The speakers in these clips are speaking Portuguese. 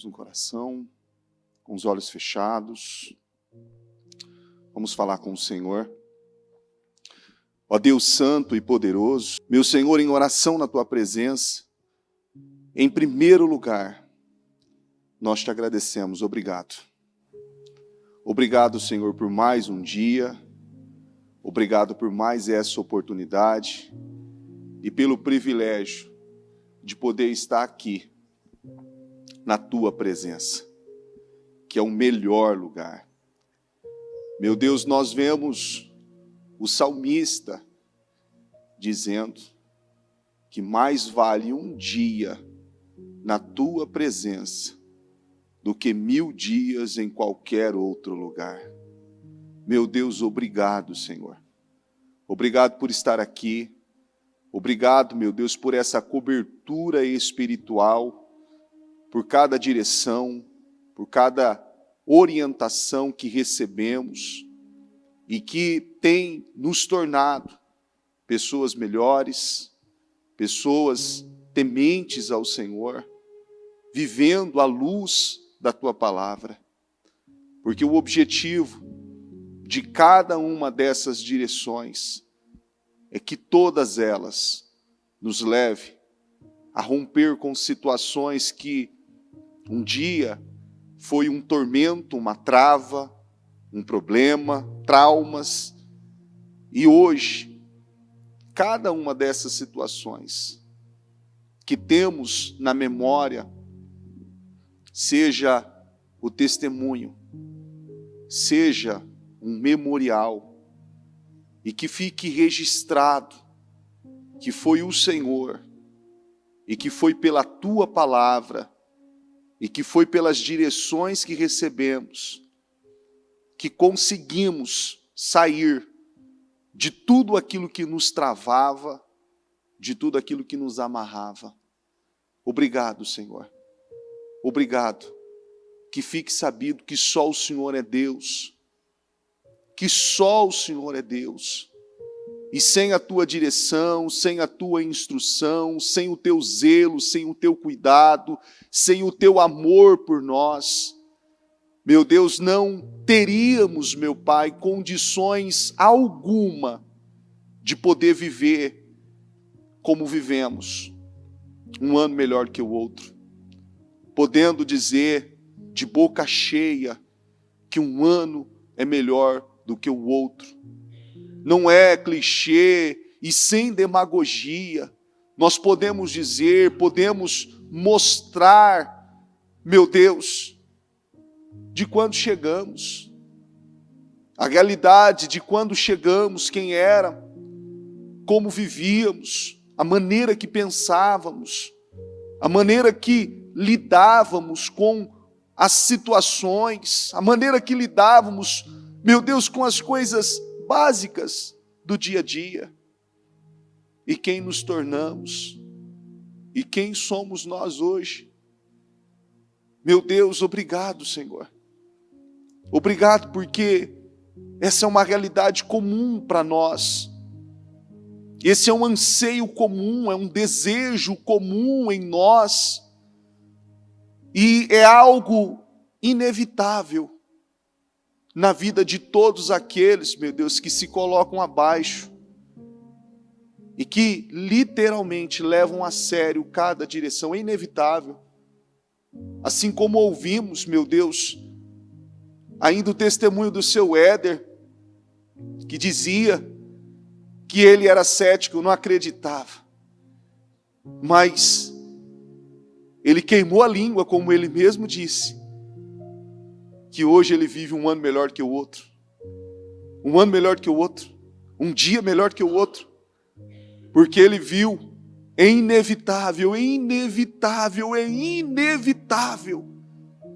mãos no coração, com os olhos fechados. Vamos falar com o Senhor. Ó Deus santo e poderoso, meu Senhor, em oração na tua presença, em primeiro lugar, nós te agradecemos. Obrigado. Obrigado, Senhor, por mais um dia. Obrigado por mais essa oportunidade e pelo privilégio de poder estar aqui na tua presença, que é o melhor lugar. Meu Deus, nós vemos o salmista dizendo que mais vale um dia na tua presença do que 1000 dias em qualquer outro lugar. Meu Deus, obrigado, Senhor. Obrigado por estar aqui. Obrigado, meu Deus, por essa cobertura espiritual, por cada direção, por cada orientação que recebemos e que tem nos tornado pessoas melhores, pessoas tementes ao Senhor, vivendo à luz da tua palavra. Porque o objetivo de cada uma dessas direções é que todas elas nos leve a romper com situações que um dia foi um tormento, uma trava, um problema, traumas, e hoje, cada uma dessas situações que temos na memória, seja o testemunho, seja um memorial, e que fique registrado que foi o Senhor, e que foi pela tua palavra, e que foi pelas direções que recebemos, que conseguimos sair de tudo aquilo que nos travava, de tudo aquilo que nos amarrava. Obrigado, Senhor. Obrigado. Que fique sabido que só o Senhor é Deus. Que só o Senhor é Deus. E sem a tua direção, sem a tua instrução, sem o teu zelo, sem o teu cuidado, sem o teu amor por nós, meu Deus, não teríamos, meu Pai, condições alguma de poder viver como vivemos, um ano melhor que o outro, podendo dizer de boca cheia que um ano é melhor do que o outro. Não é clichê e sem demagogia. Nós podemos dizer, podemos mostrar, meu Deus, de quando chegamos. A realidade de quando chegamos, quem era, como vivíamos, a maneira que pensávamos, a maneira que lidávamos com as situações, a maneira que lidávamos, meu Deus, com as coisas básicas do dia a dia. E quem nos tornamos, e quem somos nós hoje. Meu Deus, obrigado, Senhor. Obrigado porque essa é uma realidade comum para nós. Esse é um anseio comum, é um desejo comum em nós. E é algo inevitável na vida de todos aqueles, meu Deus, que se colocam abaixo e que literalmente levam a sério cada direção. É inevitável. Assim como ouvimos, meu Deus, ainda o testemunho do seu Éder, que dizia que ele era cético, não acreditava, mas ele queimou a língua, como ele mesmo disse, que hoje ele vive um ano melhor que o outro, um ano melhor que o outro, um dia melhor que o outro, porque ele viu, é inevitável,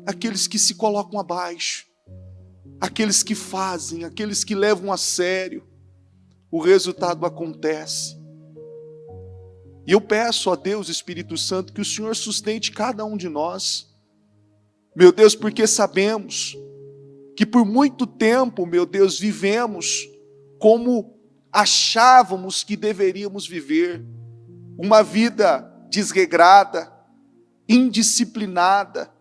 aqueles que se colocam abaixo, aqueles que fazem, aqueles que levam a sério, o resultado acontece. E eu peço a Deus, Espírito Santo, que o Senhor sustente cada um de nós, meu Deus, porque sabemos que por muito tempo, meu Deus, vivemos como achávamos que deveríamos viver, uma vida desregrada, indisciplinada,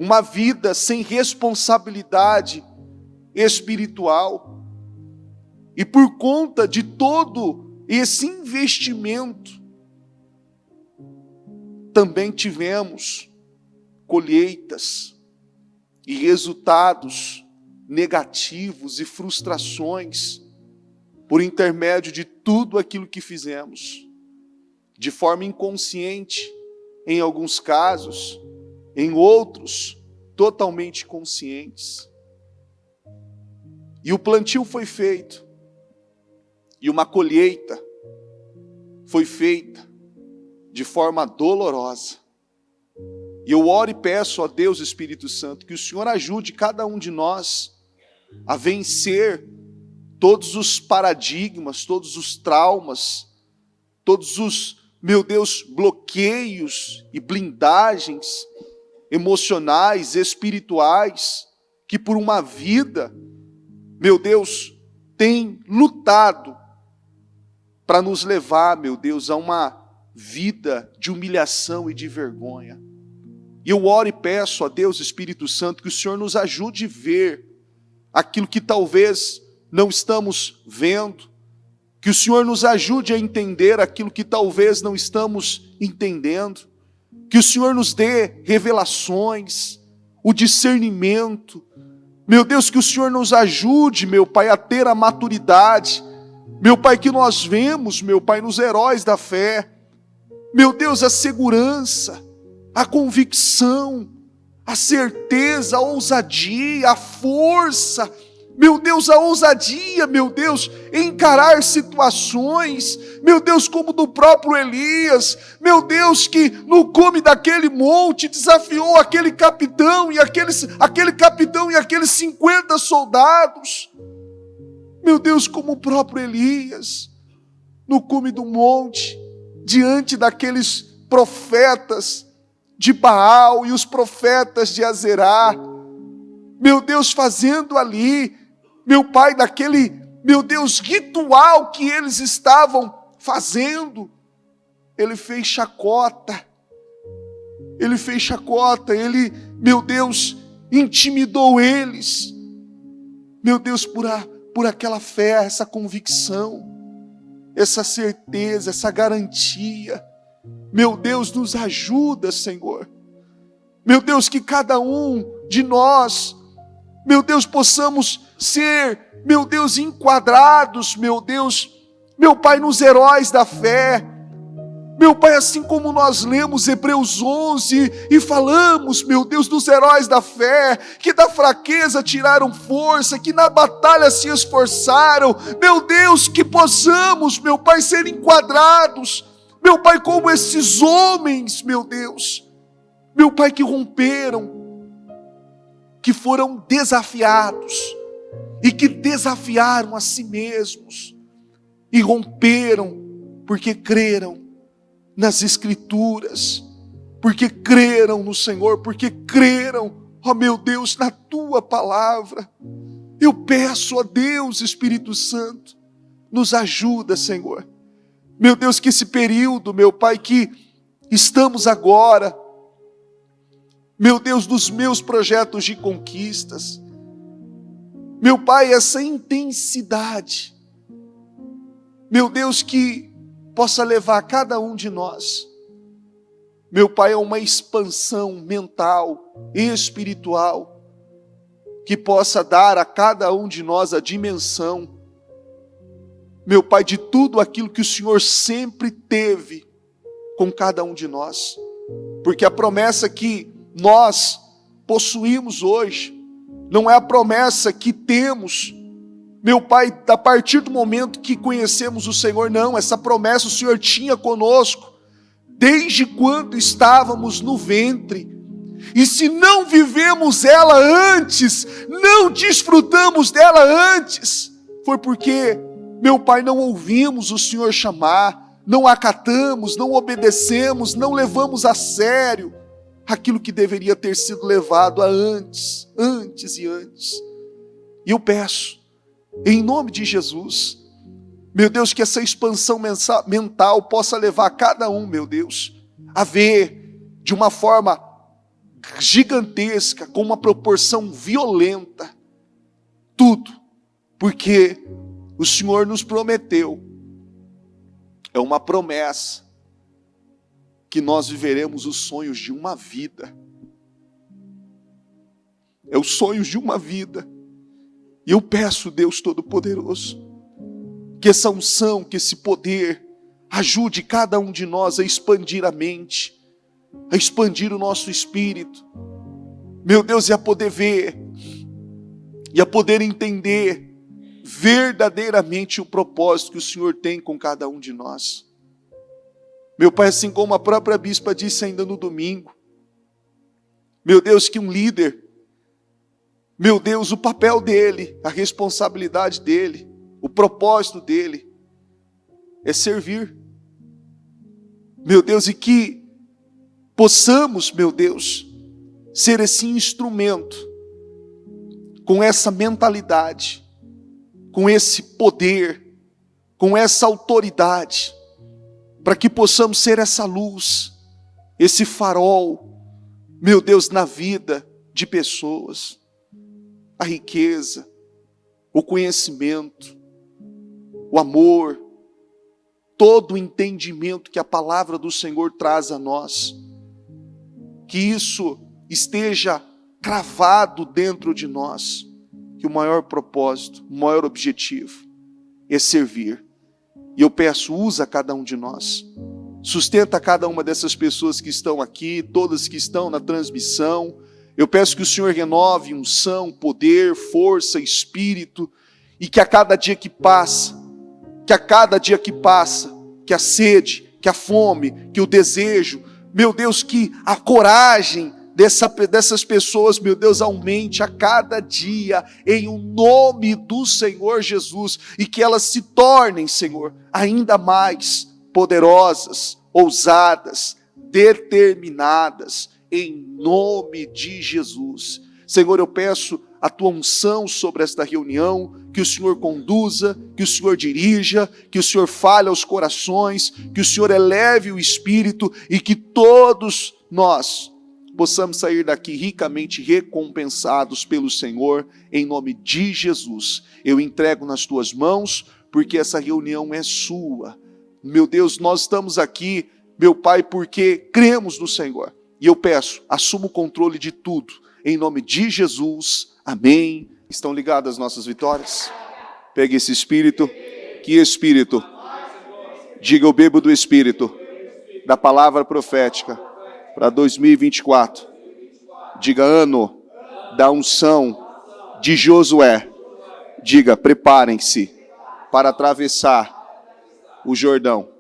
uma vida sem responsabilidade espiritual. E por conta de todo esse investimento, também tivemos colheitas e resultados negativos e frustrações por intermédio de tudo aquilo que fizemos, de forma inconsciente, em alguns casos, em outros, totalmente conscientes. E o plantio foi feito, e uma colheita foi feita de forma dolorosa. E eu oro e peço a Deus, Espírito Santo, que o Senhor ajude cada um de nós a vencer todos os paradigmas, todos os traumas, todos os, meu Deus, bloqueios e blindagens emocionais, espirituais, que por uma vida, meu Deus, tem lutado para nos levar, meu Deus, a uma vida de humilhação e de vergonha. E eu oro e peço a Deus, Espírito Santo, que o Senhor nos ajude a ver aquilo que talvez não estamos vendo, que o Senhor nos ajude a entender aquilo que talvez não estamos entendendo, que o Senhor nos dê revelações, o discernimento. Meu Deus, que o Senhor nos ajude, meu Pai, a ter a maturidade, meu Pai, que nós vemos, meu Pai, nos heróis da fé, meu Deus, a segurança, a convicção, a certeza, a ousadia, a força, meu Deus, a ousadia, meu Deus, em encarar situações, meu Deus, como do próprio Elias, meu Deus, que no cume daquele monte desafiou aquele capitão e aquele capitão e aqueles 50 soldados, meu Deus, como o próprio Elias, no cume do monte, diante daqueles profetas de Baal e os profetas de Azerá, meu Deus, fazendo ali, meu Pai, daquele, meu Deus, ritual que eles estavam fazendo, ele fez chacota, ele, meu Deus, intimidou eles, meu Deus, por aquela fé, essa convicção, essa certeza, essa garantia. Meu Deus, nos ajuda, Senhor. Meu Deus, que cada um de nós, meu Deus, possamos ser, meu Deus, enquadrados, meu Deus, meu Pai, nos heróis da fé. Meu Pai, assim como nós lemos Hebreus 11 e falamos, meu Deus, dos heróis da fé, que da fraqueza tiraram força, que na batalha se esforçaram, meu Deus, que possamos, meu Pai, ser enquadrados, meu Pai, como esses homens, meu Deus, meu Pai, que romperam, que foram desafiados, e que desafiaram a si mesmos, e romperam, porque creram nas Escrituras, porque creram no Senhor, porque creram, ó meu Deus, na Tua palavra. Eu peço a Deus, Espírito Santo, nos ajuda, Senhor. Meu Deus, que esse período, meu Pai, que estamos agora, meu Deus, dos meus projetos de conquistas, meu Pai, essa intensidade, meu Deus, que possa levar cada um de nós, meu Pai, a uma expansão mental e espiritual, que possa dar a cada um de nós a dimensão, meu Pai, de tudo aquilo que o Senhor sempre teve com cada um de nós, porque a promessa que nós possuímos hoje, não é a promessa que temos, meu Pai, a partir do momento que conhecemos o Senhor, não, essa promessa o Senhor tinha conosco, desde quando estávamos no ventre, e se não vivemos ela antes, não desfrutamos dela antes, foi porque, meu Pai, não ouvimos o Senhor chamar, não acatamos, não obedecemos, não levamos a sério aquilo que deveria ter sido levado a antes. E eu peço, em nome de Jesus, meu Deus, que essa expansão mental possa levar cada um, meu Deus, a ver de uma forma gigantesca, com uma proporção violenta. Tudo porque o Senhor nos prometeu. É uma promessa que nós viveremos os sonhos de uma vida. É os sonhos de uma vida. E eu peço, Deus Todo-Poderoso, que essa unção, que esse poder ajude cada um de nós a expandir a mente, a expandir o nosso espírito. Meu Deus, e a poder ver, e a poder entender verdadeiramente o propósito que o Senhor tem com cada um de nós. Meu Pai, assim como a própria bispa disse ainda no domingo, meu Deus, que um líder, meu Deus, o papel dele, a responsabilidade dele, o propósito dele é servir. Meu Deus, e que possamos, meu Deus, ser esse instrumento, com essa mentalidade, com esse poder, com essa autoridade, para que possamos ser essa luz, esse farol, meu Deus, na vida de pessoas. A riqueza, o conhecimento, o amor, todo o entendimento que a palavra do Senhor traz a nós, que isso esteja cravado dentro de nós, que o maior propósito, o maior objetivo é servir. E eu peço, usa cada um de nós, sustenta cada uma dessas pessoas que estão aqui, todas que estão na transmissão. Eu peço que o Senhor renove unção, poder, força, espírito, e que a cada dia que passa, que a sede, que a fome, que o desejo, meu Deus, que a coragem dessas pessoas, meu Deus, aumente a cada dia, em o nome do Senhor Jesus, e que elas se tornem, Senhor, ainda mais poderosas, ousadas, determinadas, em nome de Jesus. Senhor, eu peço a tua unção sobre esta reunião, que o Senhor conduza, que o Senhor dirija, que o Senhor fale aos corações, que o Senhor eleve o espírito e que todos nós possamos sair daqui ricamente recompensados pelo Senhor, em nome de Jesus. Eu entrego nas tuas mãos, porque essa reunião é sua. Meu Deus, nós estamos aqui, meu Pai, porque cremos no Senhor. E eu peço, assuma o controle de tudo, em nome de Jesus, amém. Estão ligadas as nossas vitórias? Pegue esse Espírito, que Espírito? Diga, eu bebo do Espírito, da palavra profética, para 2024. Diga, ano da unção de Josué. Diga, preparem-se para atravessar o Jordão.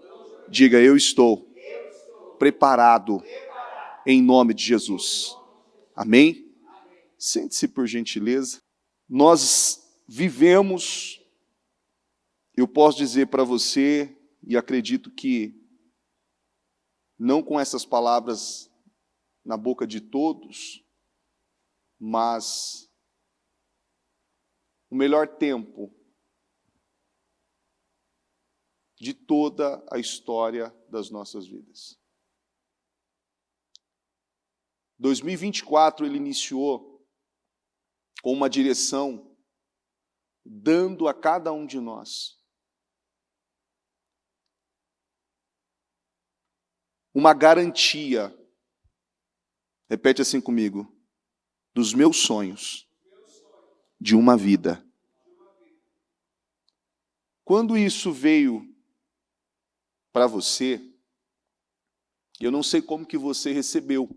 Diga, eu estou preparado em nome de Jesus. Amém? Sente-se por gentileza. Nós vivemos, eu posso dizer para você, e acredito que não com essas palavras na boca de todos, mas o melhor tempo de toda a história das nossas vidas. 2024 ele iniciou com uma direção, dando a cada um de nós uma garantia, repete assim comigo, dos meus sonhos, de uma vida. Quando isso veio para você, eu não sei como que você recebeu,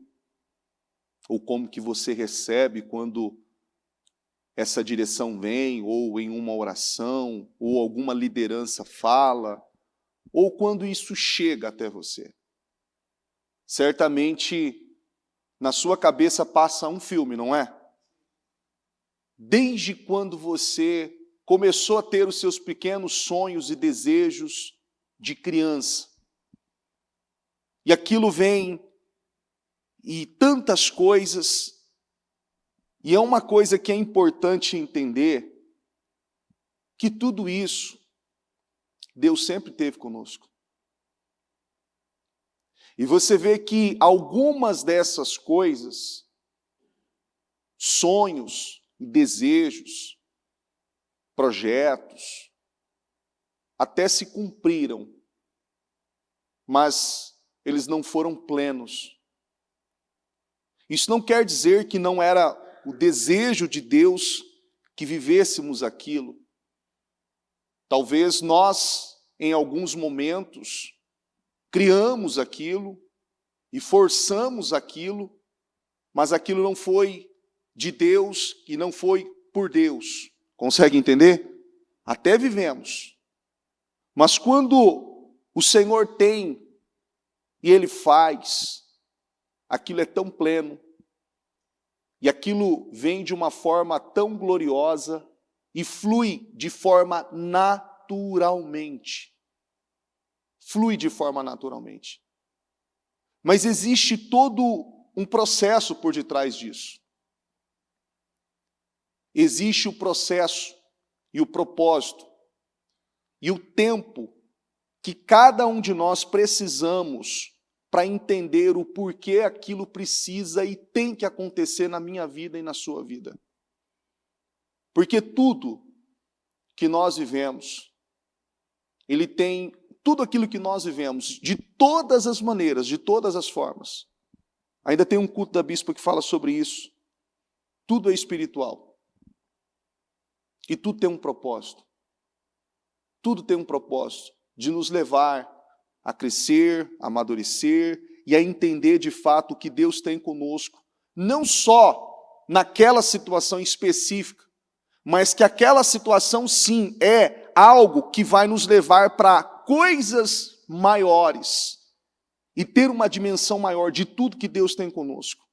ou como que você recebe quando essa direção vem, ou em uma oração, ou alguma liderança fala, ou quando isso chega até você. Certamente, na sua cabeça passa um filme, não é? Desde quando você começou a ter os seus pequenos sonhos e desejos de criança. E aquilo vem, e tantas coisas, e é uma coisa que é importante entender, que tudo isso, Deus sempre teve conosco. E você vê que algumas dessas coisas sonhos, desejos, projetos, até se cumpriram, mas eles não foram plenos. Isso não quer dizer que não era o desejo de Deus que vivêssemos aquilo. Talvez nós, em alguns momentos, criamos aquilo e forçamos aquilo, mas aquilo não foi de Deus e não foi por Deus. Consegue entender? Até vivemos. Mas quando o Senhor tem e Ele faz, aquilo é tão pleno, e aquilo vem de uma forma tão gloriosa e flui de forma naturalmente. Flui de forma naturalmente. Mas existe todo um processo por detrás disso. Existe o processo e o propósito e o tempo que cada um de nós precisamos para entender o porquê aquilo precisa e tem que acontecer na minha vida e na sua vida. Porque tudo que nós vivemos, ele tem tudo aquilo que nós vivemos, de todas as maneiras, de todas as formas. Ainda tem um culto da bispa que fala sobre isso. Tudo é espiritual. E tudo tem um propósito. Tudo tem um propósito de nos levar a crescer, a amadurecer e a entender de fato o que Deus tem conosco, não só naquela situação específica, mas que aquela situação sim é algo que vai nos levar para coisas maiores e ter uma dimensão maior de tudo que Deus tem conosco.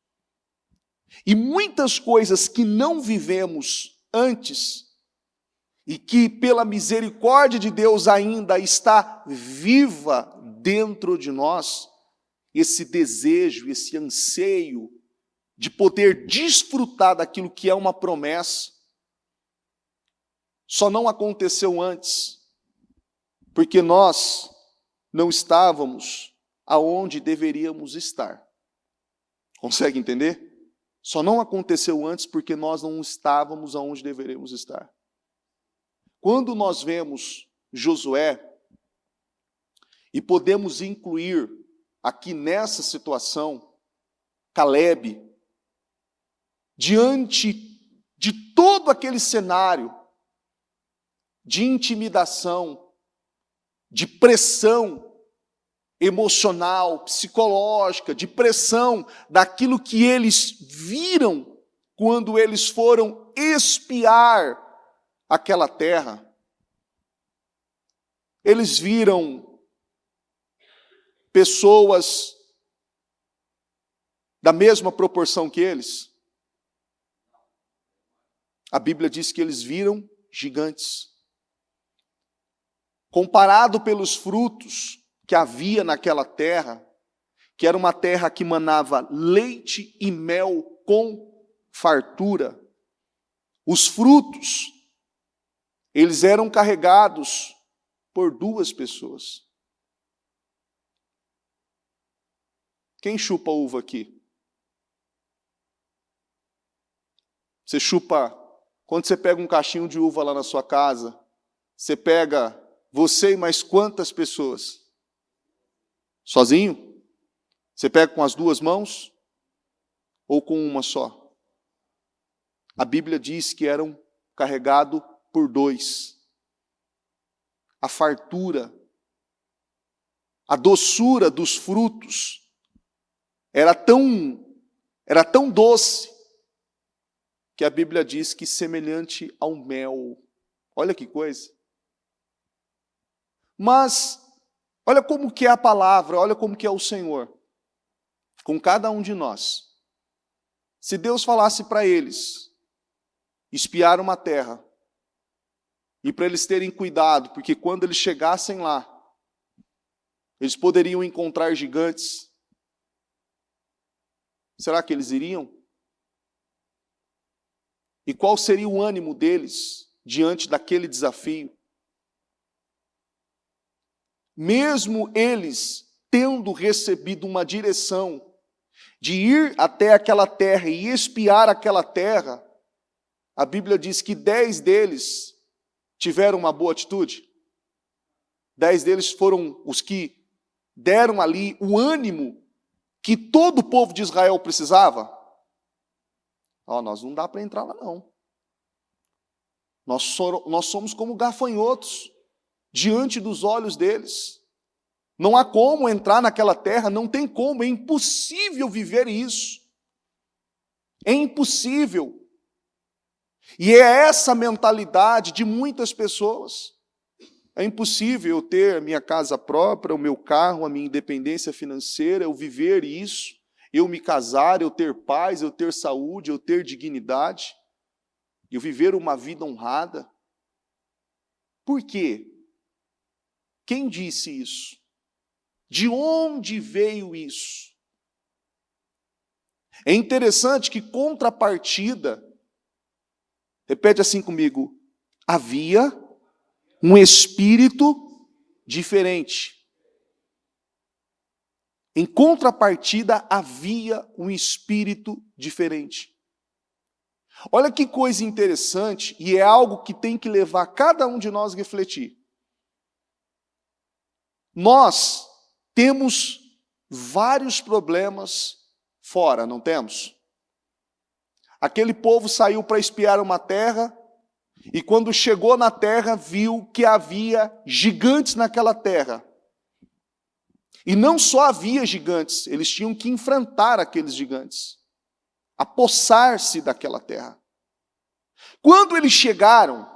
E muitas coisas que não vivemos antes e que pela misericórdia de Deus ainda está viva dentro de nós, esse desejo, esse anseio de poder desfrutar daquilo que é uma promessa, só não aconteceu antes, porque nós não estávamos aonde deveríamos estar. Consegue entender? Só não aconteceu antes porque nós não estávamos aonde deveríamos estar. Quando nós vemos Josué, e podemos incluir aqui nessa situação Caleb, diante de todo aquele cenário de intimidação, de pressão emocional, psicológica, de pressão daquilo que eles viram quando eles foram espiar aquela terra. Eles viram pessoas da mesma proporção que eles. A Bíblia diz que eles viram gigantes. Comparado pelos frutos que havia naquela terra, que era uma terra que manava leite e mel com fartura, os frutos, eles eram carregados por 2 pessoas. Quem chupa uva aqui? Você chupa, quando você pega um cachinho de uva lá na sua casa, você pega você e mais quantas pessoas? Sozinho? Você pega com as 2 mãos? Ou com uma só? A Bíblia diz que eram carregados por 2. A fartura, a doçura dos frutos era tão doce que a Bíblia diz que semelhante ao mel. Olha que coisa. Mas olha como que é a palavra, olha como que é o Senhor com cada um de nós. Se Deus falasse para eles espiar uma terra e para eles terem cuidado, porque quando eles chegassem lá, eles poderiam encontrar gigantes. Será que eles iriam? E qual seria o ânimo deles diante daquele desafio? Mesmo eles tendo recebido uma direção de ir até aquela terra e espiar aquela terra, a Bíblia diz que 10 deles tiveram uma boa atitude. 10 deles foram os que deram ali o ânimo que todo o povo de Israel precisava. Nós não dá para entrar lá não. Nós somos como gafanhotos diante dos olhos deles. Não há como entrar naquela terra, não tem como, é impossível viver isso. É impossível. E é essa mentalidade de muitas pessoas. É impossível eu ter minha casa própria, o meu carro, a minha independência financeira, eu viver isso, eu me casar, eu ter paz, eu ter saúde, eu ter dignidade, eu viver uma vida honrada. Por quê? Quem disse isso? De onde veio isso? É interessante que contrapartida, repete assim comigo, havia um espírito diferente. Em contrapartida, havia um espírito diferente. Olha que coisa interessante, e é algo que tem que levar cada um de nós a refletir. Nós temos vários problemas fora, não temos? Aquele povo saiu para espiar uma terra, e quando chegou na terra, viu que havia gigantes naquela terra. E não só havia gigantes, eles tinham que enfrentar aqueles gigantes, apossar-se daquela terra. Quando eles chegaram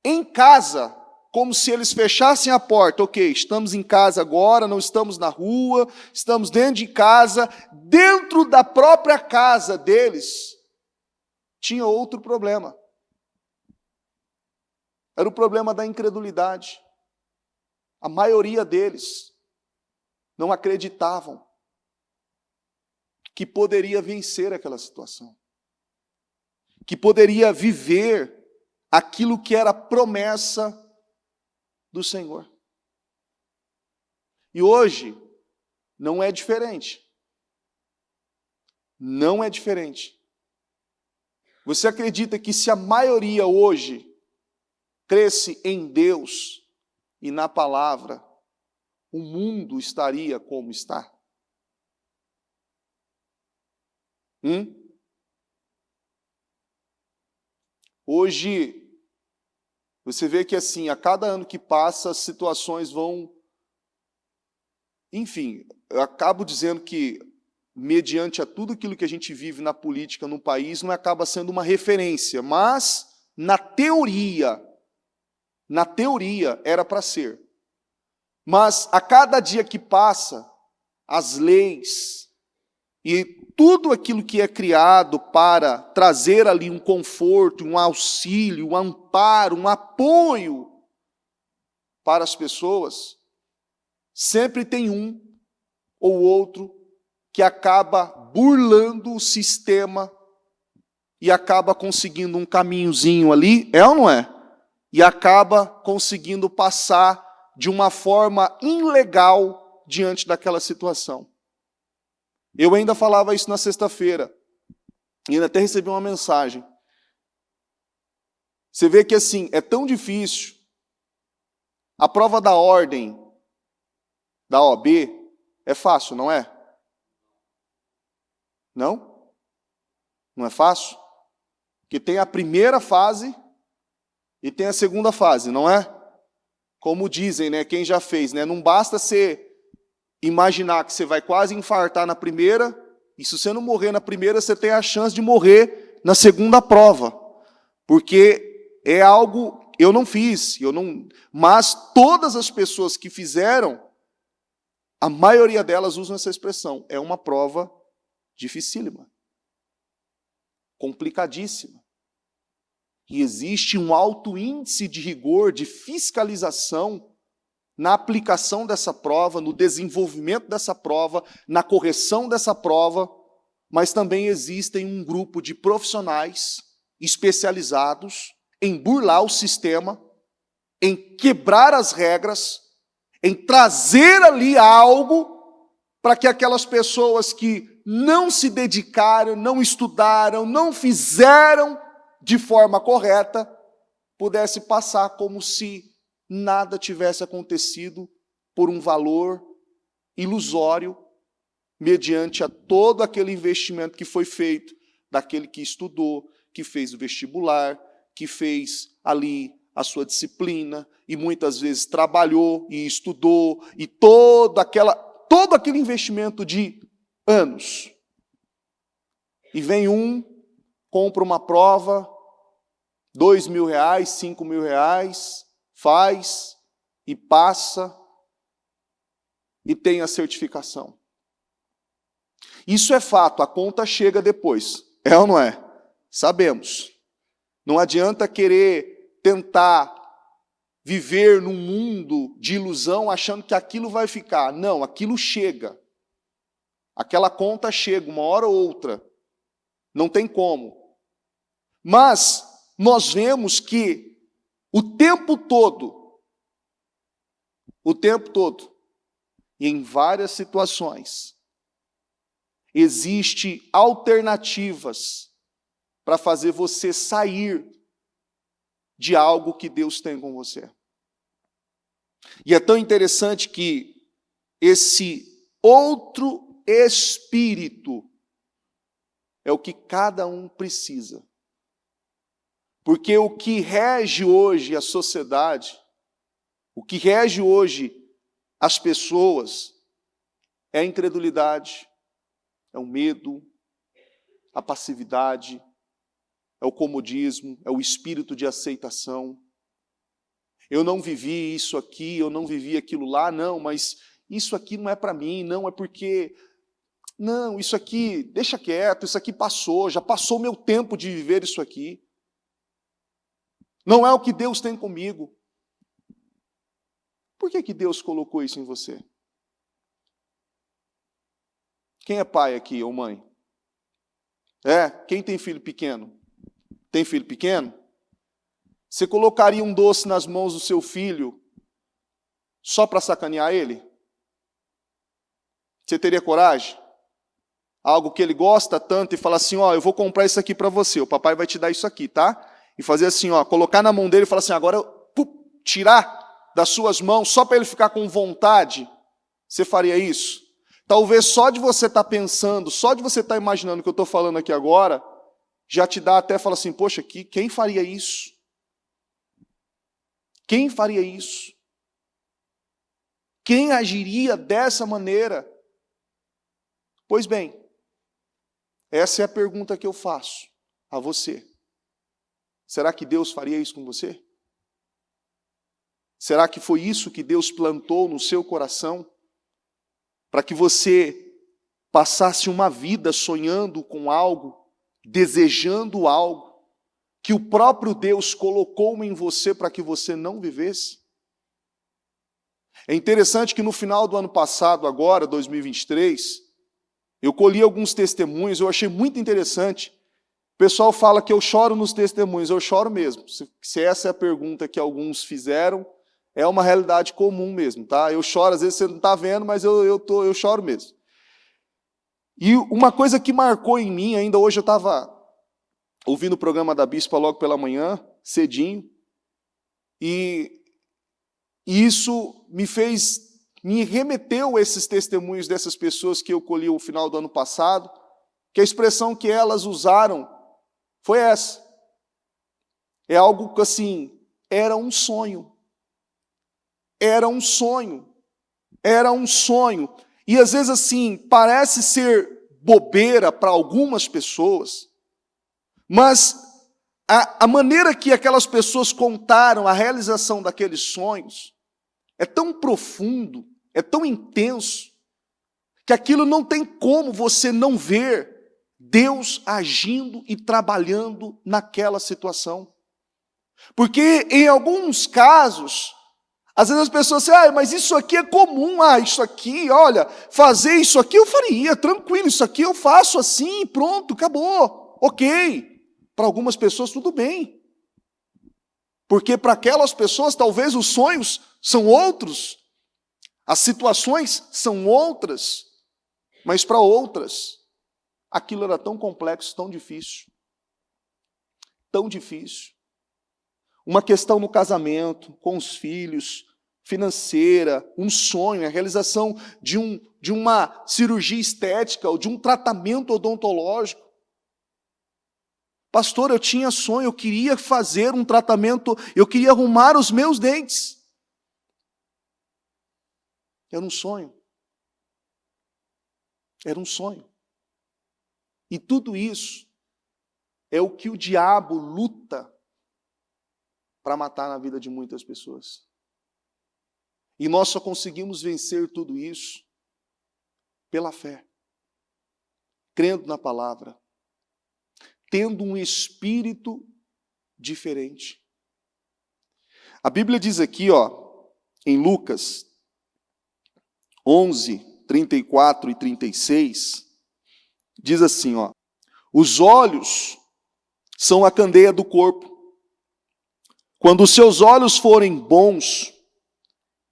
em casa, como se eles fechassem a porta, ok, estamos em casa agora, não estamos na rua, estamos dentro de casa, dentro da própria casa deles, tinha outro problema. Era o problema da incredulidade. A maioria deles não acreditavam que poderia vencer aquela situação, que poderia viver aquilo que era promessa do Senhor. E hoje não é diferente. Não é diferente. Você acredita que se a maioria hoje cresce em Deus e na palavra, o mundo estaria como está? Hoje, você vê que assim, a cada ano que passa, as situações vão... Enfim, eu acabo dizendo que, mediante a tudo aquilo que a gente vive na política no país, não acaba sendo uma referência, mas, na teoria era para ser. Mas, a cada dia que passa, as leis e tudo aquilo que é criado para trazer ali um conforto, um auxílio, um amparo, um apoio para as pessoas, sempre tem um ou outro que acaba burlando o sistema e acaba conseguindo um caminhozinho ali, é ou não é? E acaba conseguindo passar de uma forma ilegal diante daquela situação. Eu ainda falava isso na sexta-feira, e ainda até recebi uma mensagem. Você vê que assim, é tão difícil. A prova da ordem da OAB é fácil, não é? Não? Não é fácil? Porque tem a primeira fase e tem a segunda fase, não é? Como dizem, né? Quem já fez, né? Não basta você imaginar que você vai quase infartar na primeira, e se você não morrer na primeira, você tem a chance de morrer na segunda prova. Porque é algo, eu não fiz, mas todas as pessoas que fizeram, a maioria delas usam essa expressão, é uma prova dificílima, complicadíssima. E existe um alto índice de rigor, de fiscalização, na aplicação dessa prova, no desenvolvimento dessa prova, na correção dessa prova, mas também existem um grupo de profissionais especializados em burlar o sistema, em quebrar as regras, em trazer ali algo para que aquelas pessoas que não se dedicaram, não estudaram, não fizeram de forma correta, pudesse passar como se nada tivesse acontecido por um valor ilusório, mediante a todo aquele investimento que foi feito, daquele que estudou, que fez o vestibular, que fez ali a sua disciplina, e muitas vezes trabalhou e estudou, e todo aquele investimento de anos. E vem compra uma prova, R$2.000, R$5.000, faz e passa e tem a certificação. Isso é fato, a conta chega depois. É ou não é? Sabemos. Não adianta querer tentar viver num mundo de ilusão achando que aquilo vai ficar. Não, aquilo chega. Aquela conta chega uma hora ou outra. Não tem como. Mas nós vemos que o tempo todo, e em várias situações, existem alternativas para fazer você sair de algo que Deus tem com você. E é tão interessante que esse outro espírito é o que cada um precisa. Porque o que rege hoje a sociedade, o que rege hoje as pessoas, é a incredulidade, é o medo, a passividade, é o comodismo, é o espírito de aceitação. Eu não vivi isso aqui, eu não vivi aquilo lá, não, mas isso aqui não é para mim, não, é porque... Não, isso aqui, deixa quieto, isso aqui passou, já passou o meu tempo de viver isso aqui. Não é o que Deus tem comigo. Por que Deus colocou isso em você? Quem é pai aqui ou mãe? Quem tem filho pequeno? Tem filho pequeno? Você colocaria um doce nas mãos do seu filho só para sacanear ele? Você teria coragem? Algo que ele gosta tanto e falar assim, ó, eu vou comprar isso aqui para você, o papai vai te dar isso aqui, tá? E fazer assim, ó, colocar na mão dele e falar assim, agora tirar das suas mãos só para ele ficar com vontade. Você faria isso? Talvez só de você estar pensando, só de você estar imaginando o que eu estou falando aqui agora, já te dá até falar assim, poxa, quem faria isso? Quem faria isso? Quem agiria dessa maneira? Pois bem, essa é a pergunta que eu faço a você. Será que Deus faria isso com você? Será que foi isso que Deus plantou no seu coração? Para que você passasse uma vida sonhando com algo, desejando algo, que o próprio Deus colocou em você para que você não vivesse? É interessante que no final do ano passado, agora, 2023, eu colhi alguns testemunhos, eu achei muito interessante. O pessoal fala que eu choro nos testemunhos, eu choro mesmo. Se essa é a pergunta que alguns fizeram, é uma realidade comum mesmo, tá? Eu choro, às vezes você não está vendo, mas eu choro mesmo. E uma coisa que marcou em mim, ainda hoje eu estava ouvindo o programa da Bispa logo pela manhã, cedinho, e isso me remeteu a esses testemunhos dessas pessoas que eu colhi no final do ano passado, que a expressão que elas usaram foi essa. É algo que assim, era um sonho. Era um sonho. Era um sonho. E às vezes assim, parece ser bobeira para algumas pessoas, mas a maneira que aquelas pessoas contaram a realização daqueles sonhos é tão profundo, é tão intenso, que aquilo não tem como você não ver Deus agindo e trabalhando naquela situação. Porque em alguns casos, às vezes as pessoas dizem, mas isso aqui é comum, isso aqui, olha, fazer isso aqui eu faria, tranquilo, isso aqui eu faço assim, pronto, acabou, ok. Para algumas pessoas tudo bem. Porque para aquelas pessoas talvez os sonhos são outros, as situações são outras, mas para outras aquilo era tão complexo, tão difícil. Tão difícil. Uma questão no casamento, com os filhos, financeira, um sonho, a realização de uma cirurgia estética ou de um tratamento odontológico. Pastor, eu tinha sonho, eu queria fazer um tratamento, eu queria arrumar os meus dentes. Era um sonho. Era um sonho. E tudo isso é o que o diabo luta para matar na vida de muitas pessoas. E nós só conseguimos vencer tudo isso pela fé, crendo na palavra, tendo um espírito diferente. A Bíblia diz aqui, em Lucas 11, 34 e 36, diz assim, os olhos são a candeia do corpo. Quando os seus olhos forem bons,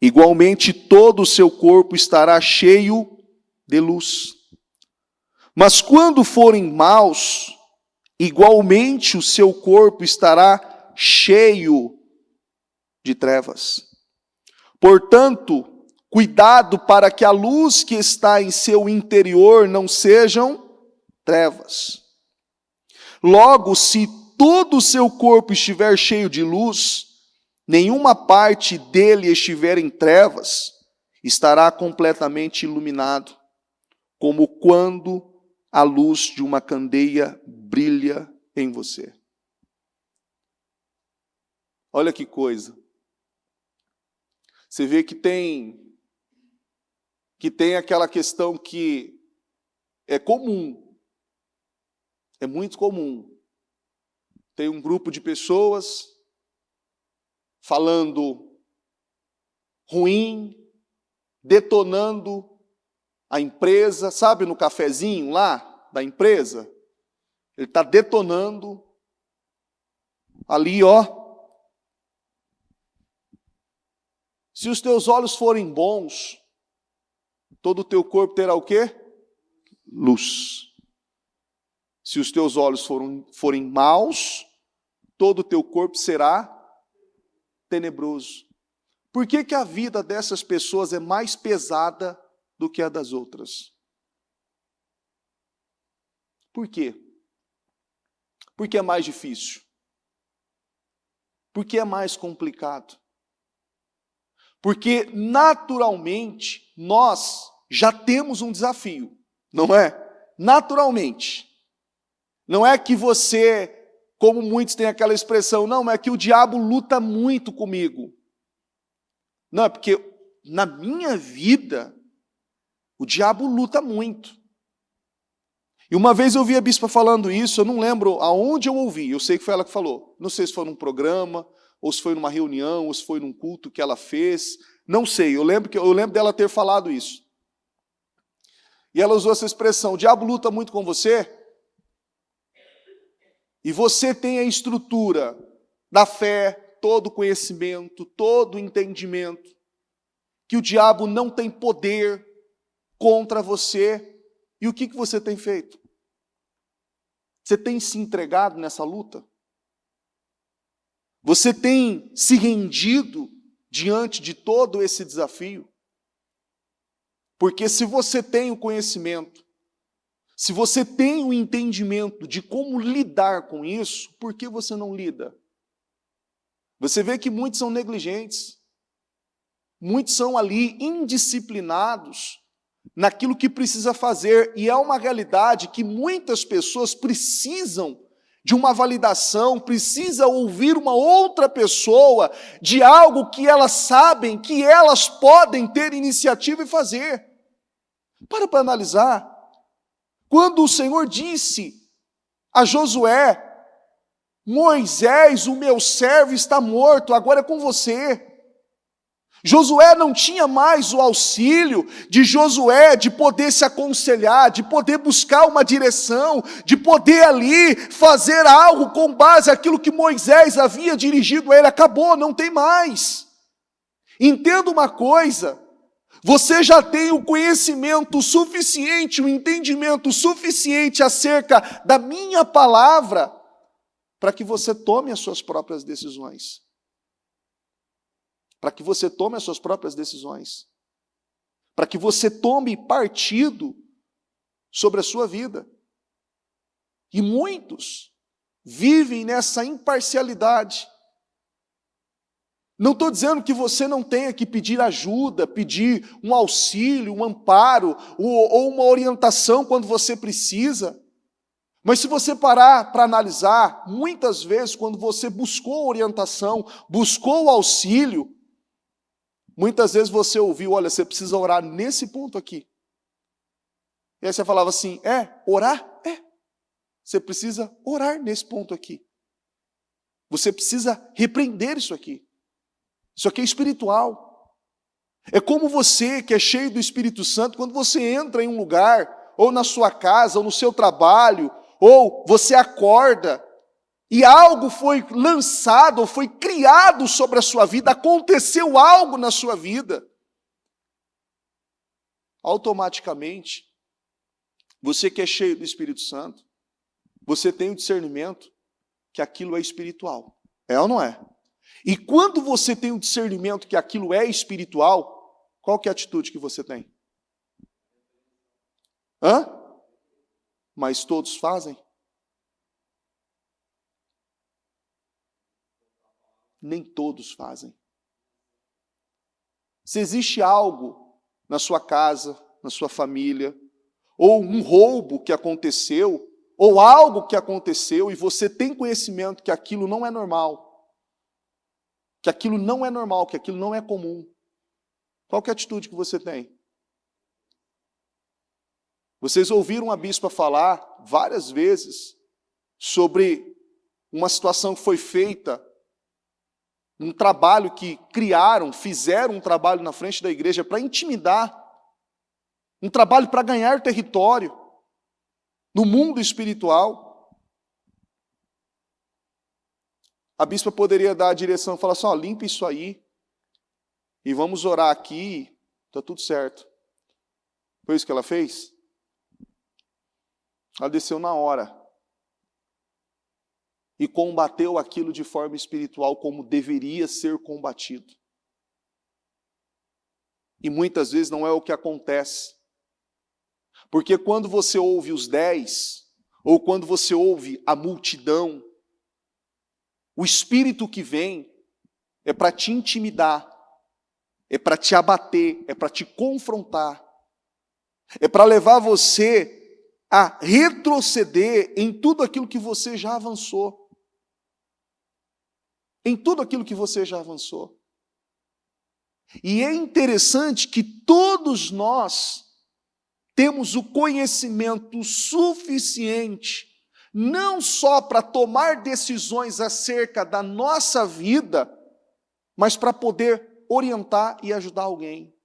igualmente todo o seu corpo estará cheio de luz. Mas quando forem maus, igualmente o seu corpo estará cheio de trevas. Portanto, cuidado para que a luz que está em seu interior não sejam trevas. Logo, se todo o seu corpo estiver cheio de luz, nenhuma parte dele estiver em trevas, estará completamente iluminado, como quando a luz de uma candeia brilha em você. Olha que coisa. Você vê que tem aquela questão que é comum, é muito comum. Tem um grupo de pessoas falando ruim, detonando a empresa, sabe, no cafezinho lá da empresa? Ele está detonando ali, Se os teus olhos forem bons, todo o teu corpo terá o quê? Luz. Se os teus olhos forem maus, todo o teu corpo será tenebroso. Por que que a vida dessas pessoas é mais pesada do que a das outras? Por quê? Porque é mais difícil. Porque é mais complicado. Porque, naturalmente, nós já temos um desafio, não é? Naturalmente. Não é que você, como muitos têm aquela expressão, não, é que o diabo luta muito comigo. Não, é porque na minha vida, o diabo luta muito. E uma vez eu ouvi a bispa falando isso, eu não lembro aonde eu ouvi, eu sei que foi ela que falou. Não sei se foi num programa, ou se foi numa reunião, ou se foi num culto que ela fez, não sei, eu lembro dela ter falado isso. E ela usou essa expressão, o diabo luta muito com você, e você tem a estrutura da fé, todo o conhecimento, todo o entendimento, que o diabo não tem poder contra você. E o que você tem feito? Você tem se entregado nessa luta? Você tem se rendido diante de todo esse desafio? Porque se você tem o conhecimento, se você tem o entendimento de como lidar com isso, por que você não lida? Você vê que muitos são negligentes, muitos são ali indisciplinados naquilo que precisa fazer, e é uma realidade que muitas pessoas precisam de uma validação, precisam ouvir uma outra pessoa de algo que elas sabem que elas podem ter iniciativa e fazer. Para analisar. Quando o Senhor disse a Josué, Moisés, o meu servo, está morto, agora é com você. Josué não tinha mais o auxílio de Josué de poder se aconselhar, de poder buscar uma direção, de poder ali fazer algo com base naquilo que Moisés havia dirigido a ele. Acabou, não tem mais. Entenda uma coisa, Você já tem o conhecimento suficiente, o entendimento suficiente acerca da minha palavra para que você tome as suas próprias decisões. Para que você tome as suas próprias decisões. Para que você tome partido sobre a sua vida. E muitos vivem nessa imparcialidade. Não estou dizendo que você não tenha que pedir ajuda, pedir um auxílio, um amparo, ou uma orientação quando você precisa. Mas se você parar para analisar, muitas vezes quando você buscou orientação, buscou auxílio, muitas vezes você ouviu, olha, você precisa orar nesse ponto aqui. E aí você falava assim, orar? Você precisa orar nesse ponto aqui. Você precisa repreender isso aqui. Isso aqui é espiritual. É como você que é cheio do Espírito Santo, quando você entra em um lugar, ou na sua casa, ou no seu trabalho, ou você acorda, e algo foi lançado, ou foi criado sobre a sua vida, aconteceu algo na sua vida, automaticamente, você que é cheio do Espírito Santo, você tem o discernimento que aquilo é espiritual. É ou não é? E quando você tem o discernimento que aquilo é espiritual, qual que é a atitude que você tem? Mas todos fazem? Nem todos fazem. Se existe algo na sua casa, na sua família, ou um roubo que aconteceu, ou algo que aconteceu, e você tem conhecimento que aquilo não é normal, que aquilo não é normal, que aquilo não é comum, qual que é a atitude que você tem? Vocês ouviram a bispa falar várias vezes sobre uma situação que foi feita, um trabalho que criaram, fizeram um trabalho na frente da igreja para intimidar, um trabalho para ganhar território no mundo espiritual. A bispa poderia dar a direção e falar assim, limpa isso aí, e vamos orar aqui, está tudo certo. Foi isso que ela fez? Ela desceu na hora e combateu aquilo de forma espiritual como deveria ser combatido. E muitas vezes não é o que acontece. Porque quando você ouve os 10, ou quando você ouve a multidão, o espírito que vem é para te intimidar, é para te abater, é para te confrontar, é para levar você a retroceder em tudo aquilo que você já avançou. Em tudo aquilo que você já avançou. E é interessante que todos nós temos o conhecimento suficiente, não só para tomar decisões acerca da nossa vida, mas para poder orientar e ajudar alguém.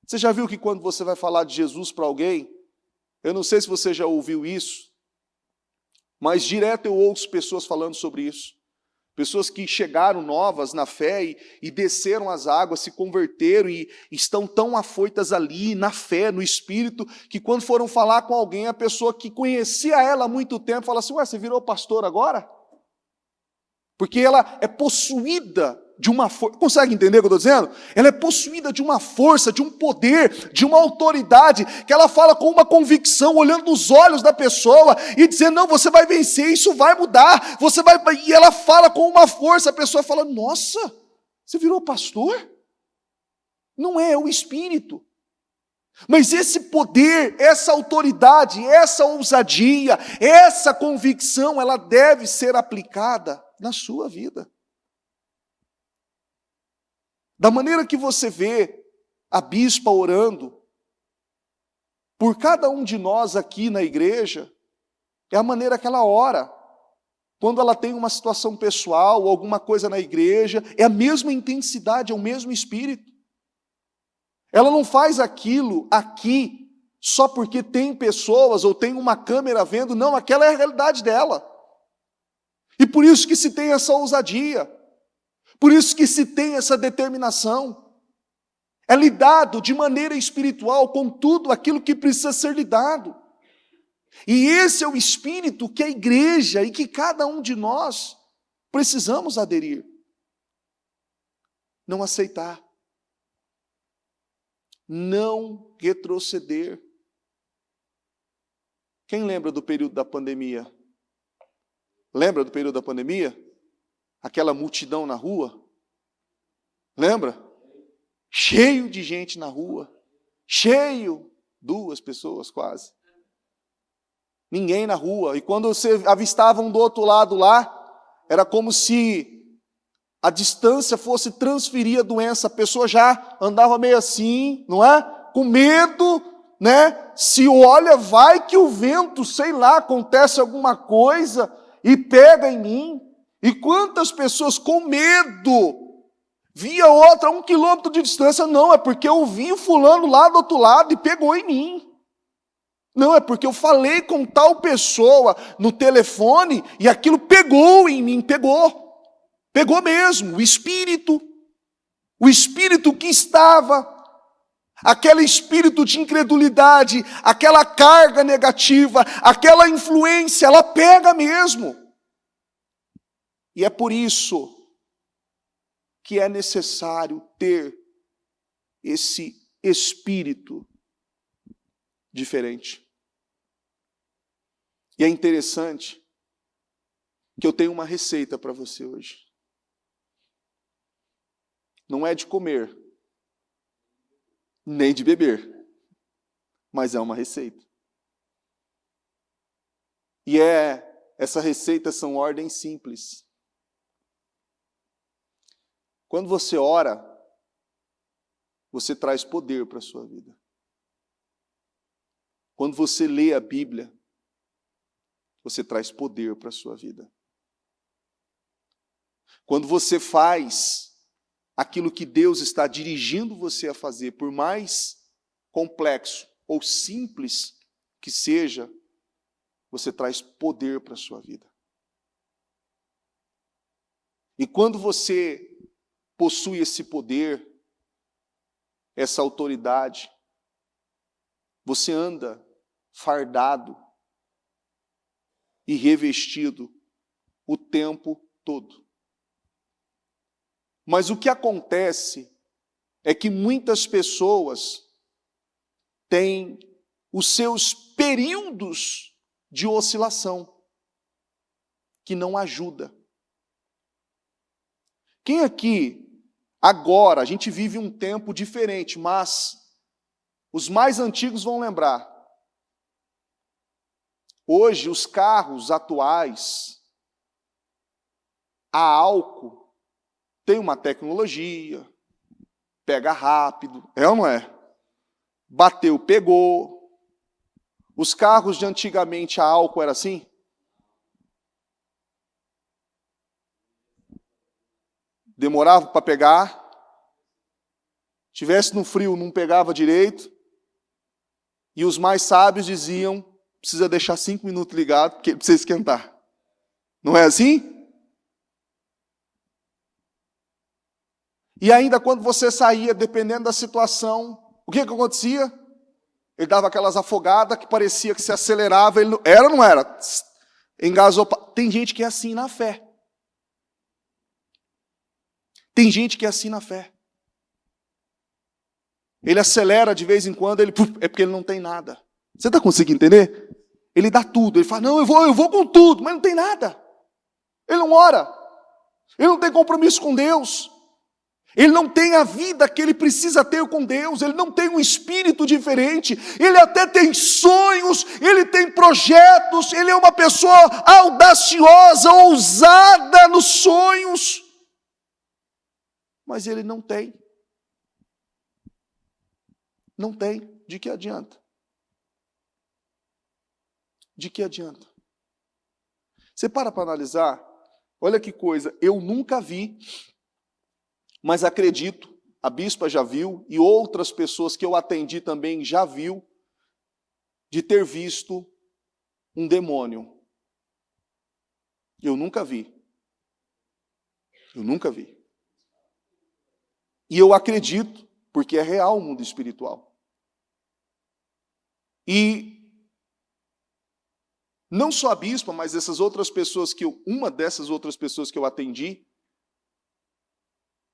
Você já viu que quando você vai falar de Jesus para alguém, eu não sei se você já ouviu isso, mas direto eu ouço pessoas falando sobre isso. Pessoas que chegaram novas na fé e desceram as águas, se converteram e estão tão afoitas ali, na fé, no Espírito, que quando foram falar com alguém, a pessoa que conhecia ela há muito tempo, fala assim, você virou pastor agora? Porque ela é possuída de uma força, consegue entender o que eu estou dizendo? Ela é possuída de uma força, de um poder, de uma autoridade, que ela fala com uma convicção, olhando nos olhos da pessoa e dizendo, não, você vai vencer, isso vai mudar, você vai, e ela fala com uma força, a pessoa fala, nossa, você virou pastor? Não é o Espírito. Mas esse poder, essa autoridade, essa ousadia, essa convicção, ela deve ser aplicada na sua vida. Da maneira que você vê a bispa orando por cada um de nós aqui na igreja, é a maneira que ela ora. Quando ela tem uma situação pessoal, alguma coisa na igreja, é a mesma intensidade, é o mesmo espírito. Ela não faz aquilo aqui só porque tem pessoas ou tem uma câmera vendo, não, aquela é a realidade dela. E por isso que se tem essa ousadia. Por isso que se tem essa determinação. É lidado de maneira espiritual com tudo aquilo que precisa ser lidado. E esse é o espírito que a igreja e que cada um de nós precisamos aderir. Não aceitar. Não retroceder. Quem lembra do período da pandemia? Lembra do período da pandemia? Aquela multidão na rua? Lembra? Cheio de gente na rua. Cheio. 2 pessoas quase. Ninguém na rua. E quando você avistava um do outro lado lá, era como se a distância fosse transferir a doença. A pessoa já andava meio assim, não é? Com medo, né? Se olha, vai que o vento, sei lá, acontece alguma coisa e pega em mim. E quantas pessoas com medo via outra a 1 quilômetro de distância? Não, é porque eu vi o fulano lá do outro lado e pegou em mim. Não, é porque eu falei com tal pessoa no telefone e aquilo pegou em mim, pegou. Pegou mesmo, o espírito que estava, aquele espírito de incredulidade, aquela carga negativa, aquela influência, ela pega mesmo. E é por isso que é necessário ter esse espírito diferente. E é interessante que eu tenho uma receita para você hoje. Não é de comer, nem de beber, mas é uma receita. E essa receita são ordens simples. Quando você ora, você traz poder para a sua vida. Quando você lê a Bíblia, você traz poder para a sua vida. Quando você faz aquilo que Deus está dirigindo você a fazer, por mais complexo ou simples que seja, você traz poder para a sua vida. E quando você possui esse poder, essa autoridade, você anda fardado e revestido o tempo todo. Mas o que acontece é que muitas pessoas têm os seus períodos de oscilação, que não ajuda. Quem aqui, agora, a gente vive um tempo diferente, mas os mais antigos vão lembrar. Hoje, os carros atuais, a álcool, tem uma tecnologia, pega rápido, é ou não é? Bateu, pegou. Os carros de antigamente, a álcool era assim? Demorava para pegar. Tivesse no frio, não pegava direito. E os mais sábios diziam, precisa deixar 5 minutos ligado, porque precisa esquentar. Não é assim? E ainda quando você saía, dependendo da situação, o que acontecia? Ele dava aquelas afogadas que parecia que se acelerava. Ele não, era ou não era? Engasou. Tem gente que é assim na fé. Tem gente que é assim na fé. Ele acelera de vez em quando, é porque ele não tem nada. Você está conseguindo entender? Ele dá tudo. Ele fala, não, eu vou com tudo, mas não tem nada. Ele não ora. Ele não tem compromisso com Deus. Ele não tem a vida que ele precisa ter com Deus. Ele não tem um espírito diferente. Ele até tem sonhos, ele tem projetos. Ele é uma pessoa audaciosa, ousada nos sonhos. Mas ele não tem. Não tem. De que adianta? De que adianta? Você para analisar, olha que coisa, eu nunca vi, mas acredito, a bispa já viu, e outras pessoas que eu atendi também já viu, de ter visto um demônio. Eu nunca vi. Eu nunca vi. E eu acredito porque é real o mundo espiritual. E não só a bispa, mas essas outras pessoas uma dessas outras pessoas que eu atendi,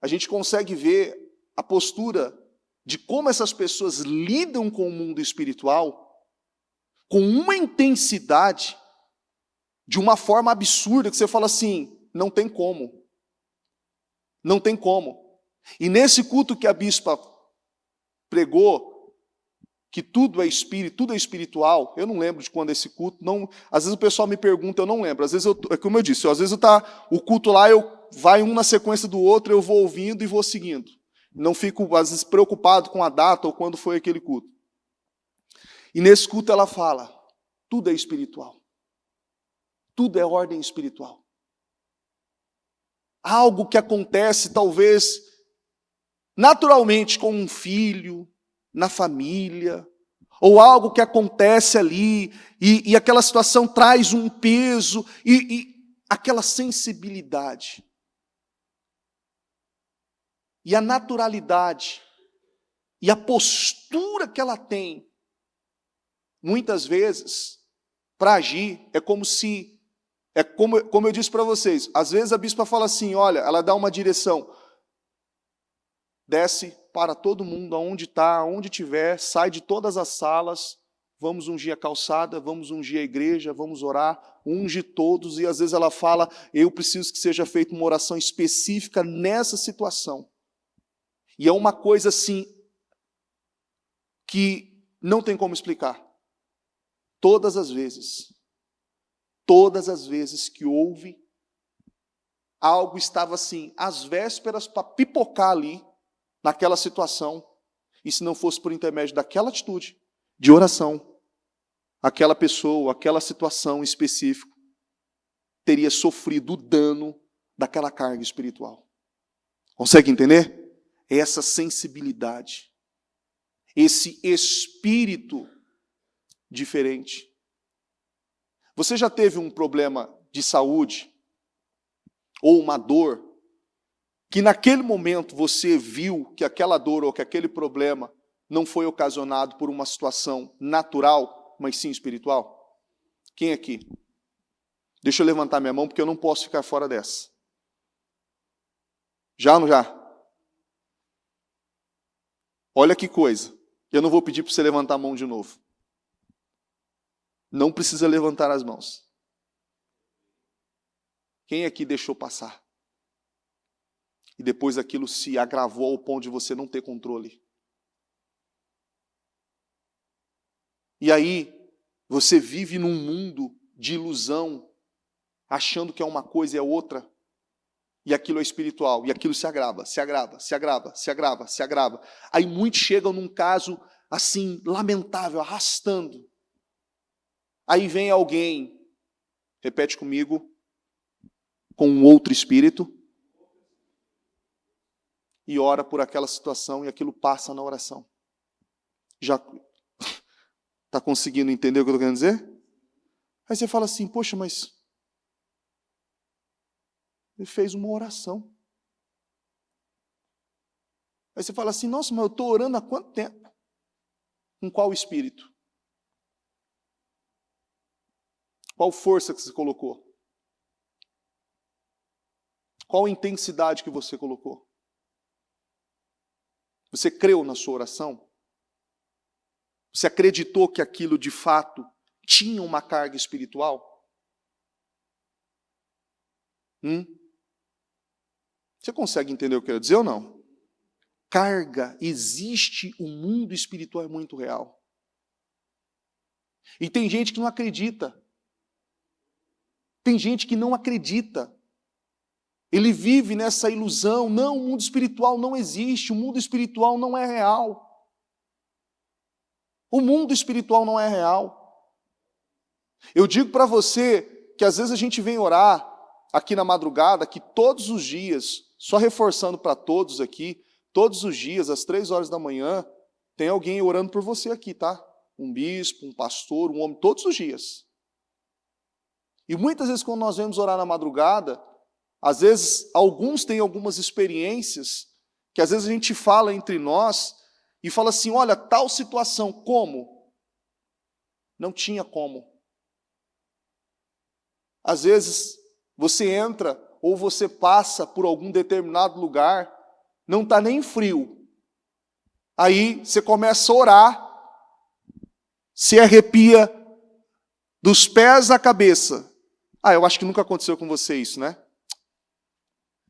a gente consegue ver a postura de como essas pessoas lidam com o mundo espiritual com uma intensidade, de uma forma absurda, que você fala assim, não tem como. Não tem como. E nesse culto que a bispa pregou, que tudo é espírito, tudo é espiritual, eu não lembro de quando é esse culto, não, às vezes o pessoal me pergunta, eu não lembro, às vezes é como eu disse, às vezes o culto lá, vai um na sequência do outro, eu vou ouvindo e vou seguindo. Não fico, às vezes, preocupado com a data ou quando foi aquele culto. E nesse culto ela fala, tudo é espiritual. Tudo é ordem espiritual. Algo que acontece, talvez, naturalmente com um filho, na família, ou algo que acontece ali, e aquela situação traz um peso, e aquela sensibilidade. E a naturalidade, e a postura que ela tem, muitas vezes, para agir, é como eu disse para vocês, às vezes a bispa fala assim, olha, ela dá uma direção, desce para todo mundo, aonde está, aonde tiver, sai de todas as salas, vamos ungir a calçada, vamos ungir a igreja, vamos orar, unge todos, e às vezes ela fala, eu preciso que seja feita uma oração específica nessa situação. E é uma coisa assim, que não tem como explicar. Todas as vezes que houve, algo estava assim, às vésperas para pipocar ali, naquela situação, e se não fosse por intermédio daquela atitude de oração, aquela pessoa, aquela situação específica, teria sofrido o dano daquela carga espiritual. Consegue entender? Essa sensibilidade, esse espírito diferente. Você já teve um problema de saúde ou uma dor que naquele momento você viu que aquela dor ou que aquele problema não foi ocasionado por uma situação natural, mas sim espiritual? Quem aqui? Deixa eu levantar minha mão porque eu não posso ficar fora dessa. Já ou não já? Olha que coisa. Eu não vou pedir para você levantar a mão de novo. Não precisa levantar as mãos. Quem aqui deixou passar? E depois aquilo se agravou ao ponto de você não ter controle. E aí, você vive num mundo de ilusão, achando que é uma coisa e é outra, e aquilo é espiritual, e aquilo se agrava, se agrava, se agrava, se agrava, se agrava. Aí muitos chegam num caso assim, lamentável, arrastando. Aí vem alguém, repete comigo, com um outro espírito, e ora por aquela situação, e aquilo passa na oração. Já está conseguindo entender o que eu estou querendo dizer? Aí você fala assim, poxa, mas ele fez uma oração. Aí você fala assim, nossa, mas eu estou orando há quanto tempo? Com qual espírito? Qual força que você colocou? Qual intensidade que você colocou? Você creu na sua oração? Você acreditou que aquilo de fato tinha uma carga espiritual? Você consegue entender o que eu quero dizer ou não? Carga existe, o mundo espiritual é muito real. E tem gente que não acredita. Tem gente que não acredita. Ele vive nessa ilusão, não, o mundo espiritual não existe, o mundo espiritual não é real. O mundo espiritual não é real. Eu digo para você que às vezes a gente vem orar aqui na madrugada, que todos os dias, só reforçando para todos aqui, todos os dias, às 3 horas da manhã, tem alguém orando por você aqui, tá? Um bispo, um pastor, um homem, todos os dias. E muitas vezes quando nós vemos orar na madrugada, às vezes alguns têm algumas experiências que às vezes a gente fala entre nós e fala assim, olha, tal situação, como? Não tinha como. Às vezes você entra ou você passa por algum determinado lugar, não está nem frio. Aí você começa a orar, se arrepia dos pés à cabeça. Eu acho que nunca aconteceu com você isso, né?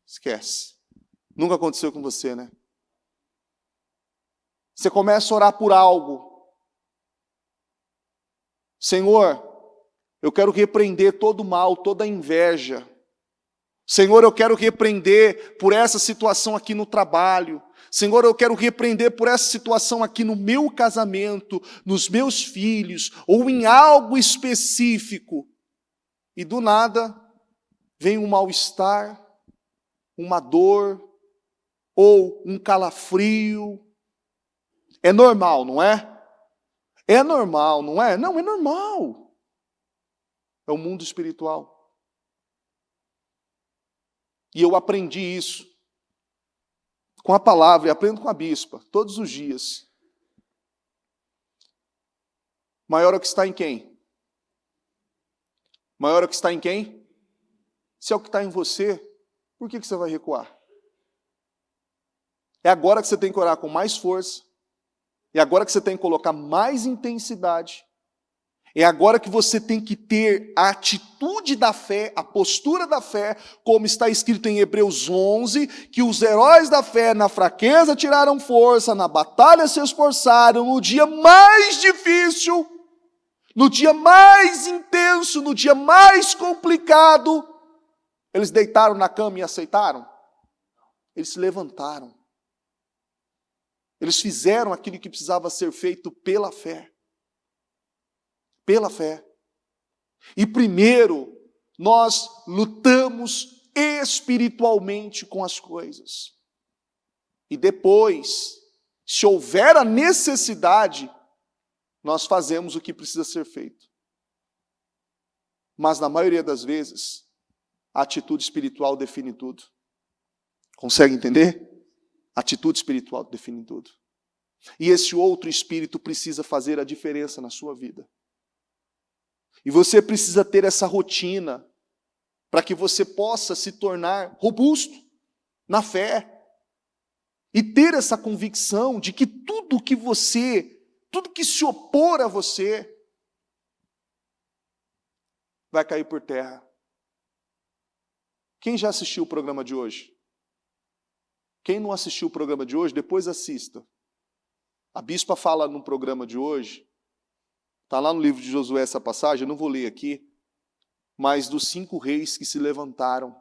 Esquece. Nunca aconteceu com você, né? Você começa a orar por algo. Senhor, eu quero repreender todo o mal, toda a inveja. Senhor, eu quero repreender por essa situação aqui no trabalho. Senhor, eu quero repreender por essa situação aqui no meu casamento, nos meus filhos, ou em algo específico. E do nada, vem um mal-estar, uma dor, ou um calafrio. É normal, não é? É normal, não é? Não, é normal. É o mundo espiritual. E eu aprendi isso com a palavra, e aprendo com a bispa, todos os dias. Maior é o que está em quem? Maior é o que está em quem? Se é o que está em você, por que você vai recuar? É agora que você tem que orar com mais força, é agora que você tem que colocar mais intensidade, é agora que você tem que ter a atitude da fé, a postura da fé, como está escrito em Hebreus 11, que os heróis da fé na fraqueza tiraram força, na batalha se esforçaram, no dia mais difícil, no dia mais intenso, no dia mais complicado, eles deitaram na cama e aceitaram? Eles se levantaram. Eles fizeram aquilo que precisava ser feito pela fé. Pela fé. E primeiro, nós lutamos espiritualmente com as coisas. E depois, se houver a necessidade, nós fazemos o que precisa ser feito. Mas na maioria das vezes, a atitude espiritual define tudo. Consegue entender? A atitude espiritual define tudo. E esse outro espírito precisa fazer a diferença na sua vida. E você precisa ter essa rotina para que você possa se tornar robusto na fé e ter essa convicção de que tudo que se opor a você, vai cair por terra. Quem já assistiu o programa de hoje? Quem não assistiu o programa de hoje, depois assista. A bispa fala no programa de hoje, está lá no livro de Josué essa passagem, eu não vou ler aqui, mas dos 5 reis que se levantaram,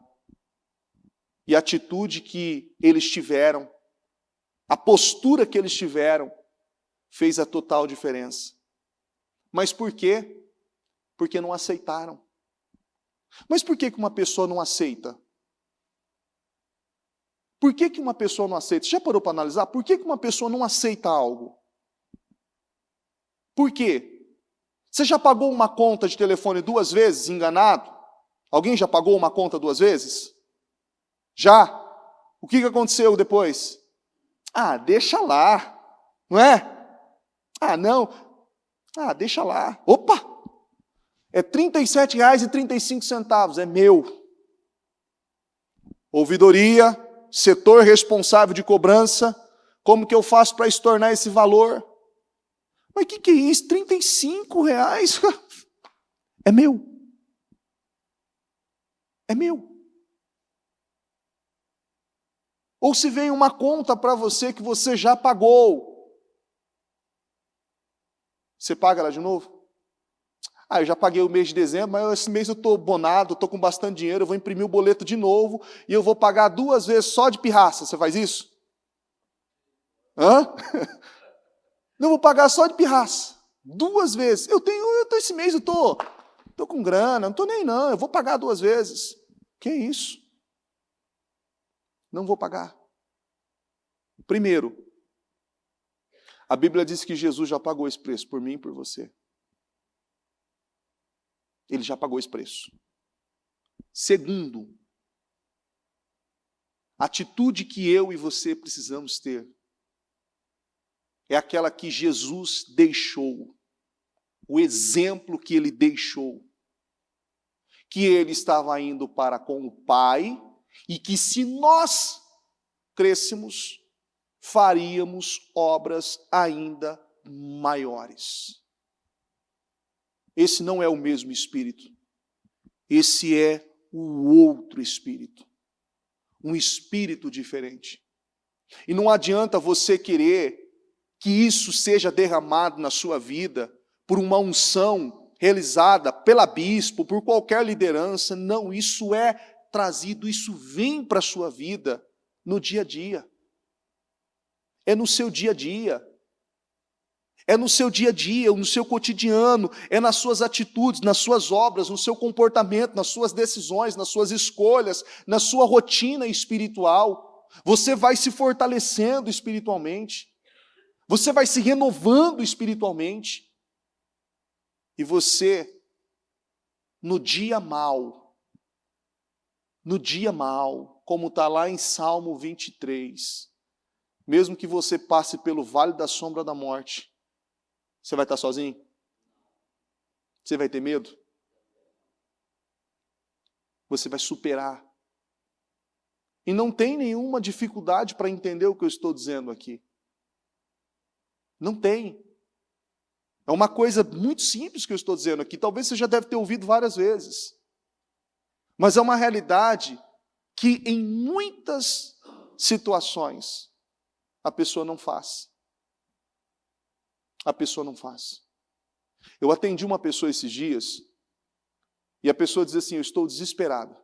e a atitude que eles tiveram, a postura que eles tiveram, fez a total diferença. Mas por quê? Porque não aceitaram. Mas por que uma pessoa não aceita? Por que uma pessoa não aceita? Você já parou para analisar? Por que uma pessoa não aceita algo? Por quê? Você já pagou uma conta de telefone 2 vezes, enganado? Alguém já pagou uma conta 2 vezes? Já? O que aconteceu depois? Deixa lá, não é? Não. Deixa lá. Opa! É R$ 37,35, é meu. Ouvidoria, setor responsável de cobrança, como que eu faço para estornar esse valor? Mas o que é isso? R$ 35? É meu. É meu. Ou se vem uma conta para você que você já pagou, você paga ela de novo? Eu já paguei o mês de dezembro, mas esse mês eu estou bonado, estou com bastante dinheiro, eu vou imprimir o boleto de novo e eu vou pagar 2 vezes só de pirraça. Você faz isso? Não vou pagar só de pirraça. 2 vezes. Esse mês eu estou com grana, não estou nem não, eu vou pagar 2 vezes. Que isso? Não vou pagar. Primeiro, a Bíblia diz que Jesus já pagou esse preço por mim e por você. Ele já pagou esse preço. Segundo, A atitude que eu e você precisamos ter é aquela que Jesus deixou, o exemplo que ele deixou, que ele estava indo para com o Pai e que se nós crêssemos, faríamos obras ainda maiores. Esse não é o mesmo Espírito, esse é o outro Espírito, um Espírito diferente. E não adianta você querer que isso seja derramado na sua vida por uma unção realizada pela bispo, por qualquer liderança. Não, isso é trazido, isso vem para a sua vida no dia a dia. É no seu dia a dia. É no seu dia a dia, no seu cotidiano, é nas suas atitudes, nas suas obras, no seu comportamento, nas suas decisões, nas suas escolhas, na sua rotina espiritual. Você vai se fortalecendo espiritualmente. Você vai se renovando espiritualmente. E você, no dia mau, como está lá em Salmo 23, mesmo que você passe pelo vale da sombra da morte, você vai estar sozinho? Você vai ter medo? Você vai superar. E não tem nenhuma dificuldade para entender o que eu estou dizendo aqui. Não tem. É uma coisa muito simples que eu estou dizendo aqui. Talvez você já deve ter ouvido várias vezes. Mas é uma realidade que em muitas situações a pessoa não faz. A pessoa não faz. Eu atendi uma pessoa esses dias e a pessoa diz assim: eu estou desesperada.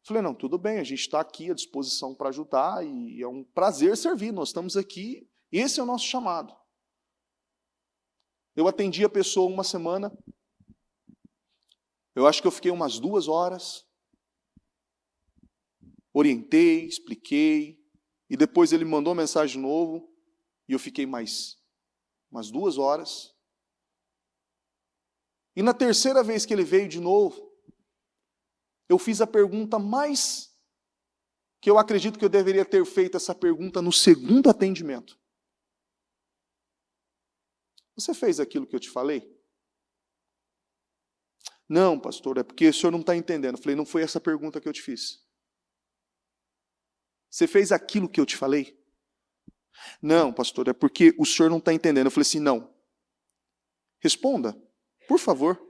Falei: não, tudo bem, a gente está aqui à disposição para ajudar e é um prazer servir, nós estamos aqui, esse é o nosso chamado. Eu atendi a pessoa uma semana, eu acho que eu fiquei umas 2 horas, orientei, expliquei, e depois ele mandou mensagem de novo, e eu fiquei mais umas 2 horas. E na terceira vez que ele veio de novo, eu fiz a pergunta mais que eu acredito que eu deveria ter feito essa pergunta no segundo atendimento. Você fez aquilo que eu te falei? Não, pastor, é porque o senhor não está entendendo. Eu falei: não foi essa pergunta que eu te fiz. Você fez aquilo que eu te falei? Não, pastor, é porque o senhor não está entendendo. Eu falei assim: não. Responda, por favor.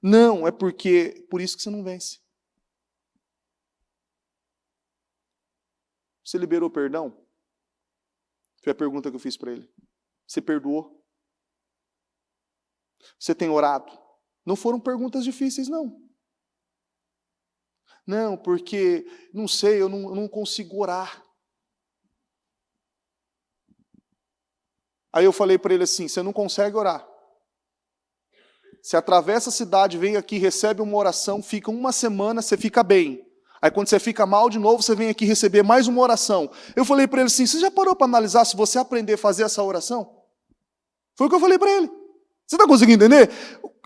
Não, é porque, por isso que você não vence. Você liberou perdão? Foi a pergunta que eu fiz para ele. Você perdoou? Você tem orado? Não foram perguntas difíceis, não. Não, porque, não sei, eu não consigo orar. Aí eu falei para ele assim: você não consegue orar. Você atravessa a cidade, vem aqui, recebe uma oração, fica uma semana, você fica bem. Aí quando você fica mal de novo, você vem aqui receber mais uma oração. Eu falei para ele assim: você já parou para analisar se você aprender a fazer essa oração? Foi o que eu falei para ele. Você está conseguindo entender?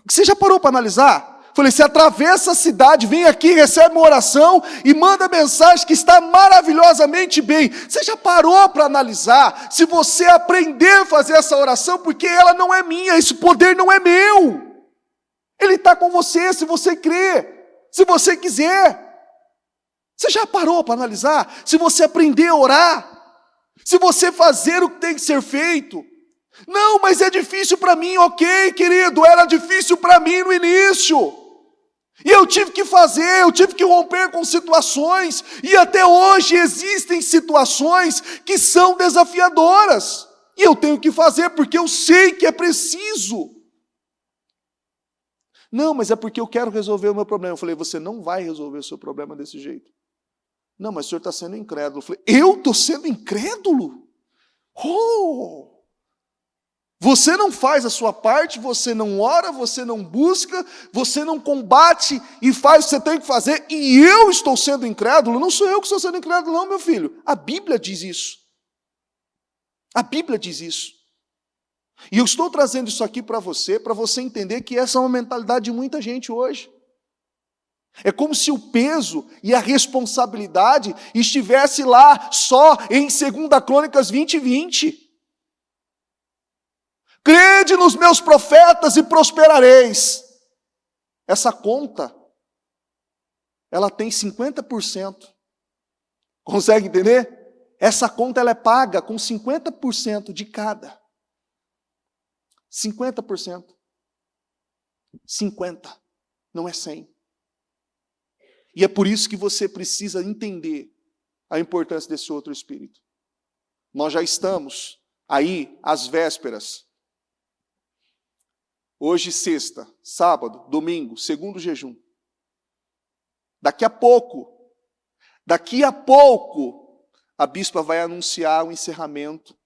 Você já parou para analisar? Falei: você atravessa a cidade, vem aqui, recebe uma oração e manda mensagem que está maravilhosamente bem. Você já parou para analisar se você aprender a fazer essa oração? Porque ela não é minha, esse poder não é meu. Ele está com você se você crer, se você quiser. Você já parou para analisar? Se você aprender a orar, se você fazer o que tem que ser feito. Não, mas é difícil para mim. Ok, querido, era difícil para mim no início. E eu tive que fazer, eu tive que romper com situações. E até hoje existem situações que são desafiadoras. E eu tenho que fazer porque eu sei que é preciso. Não, mas é porque eu quero resolver o meu problema. Eu falei: você não vai resolver o seu problema desse jeito. Não, mas o senhor está sendo incrédulo. Eu falei: eu estou sendo incrédulo? Oh! Você não faz a sua parte, você não ora, você não busca, você não combate e faz o que você tem que fazer, e eu estou sendo incrédulo? Não sou eu que estou sendo incrédulo, não, meu filho. A Bíblia diz isso. A Bíblia diz isso. E eu estou trazendo isso aqui para você entender que essa é uma mentalidade de muita gente hoje. É como se o peso e a responsabilidade estivesse lá só em 2 Crônicas 20:20. Crede nos meus profetas e prosperareis. Essa conta, ela tem 50%. Consegue entender? Essa conta ela é paga com 50% de cada. 50%. 50, não é 100. E é por isso que você precisa entender a importância desse outro espírito. Nós já estamos aí às vésperas. Hoje sexta, sábado, domingo, segundo jejum. Daqui a pouco, a bispa vai anunciar o encerramento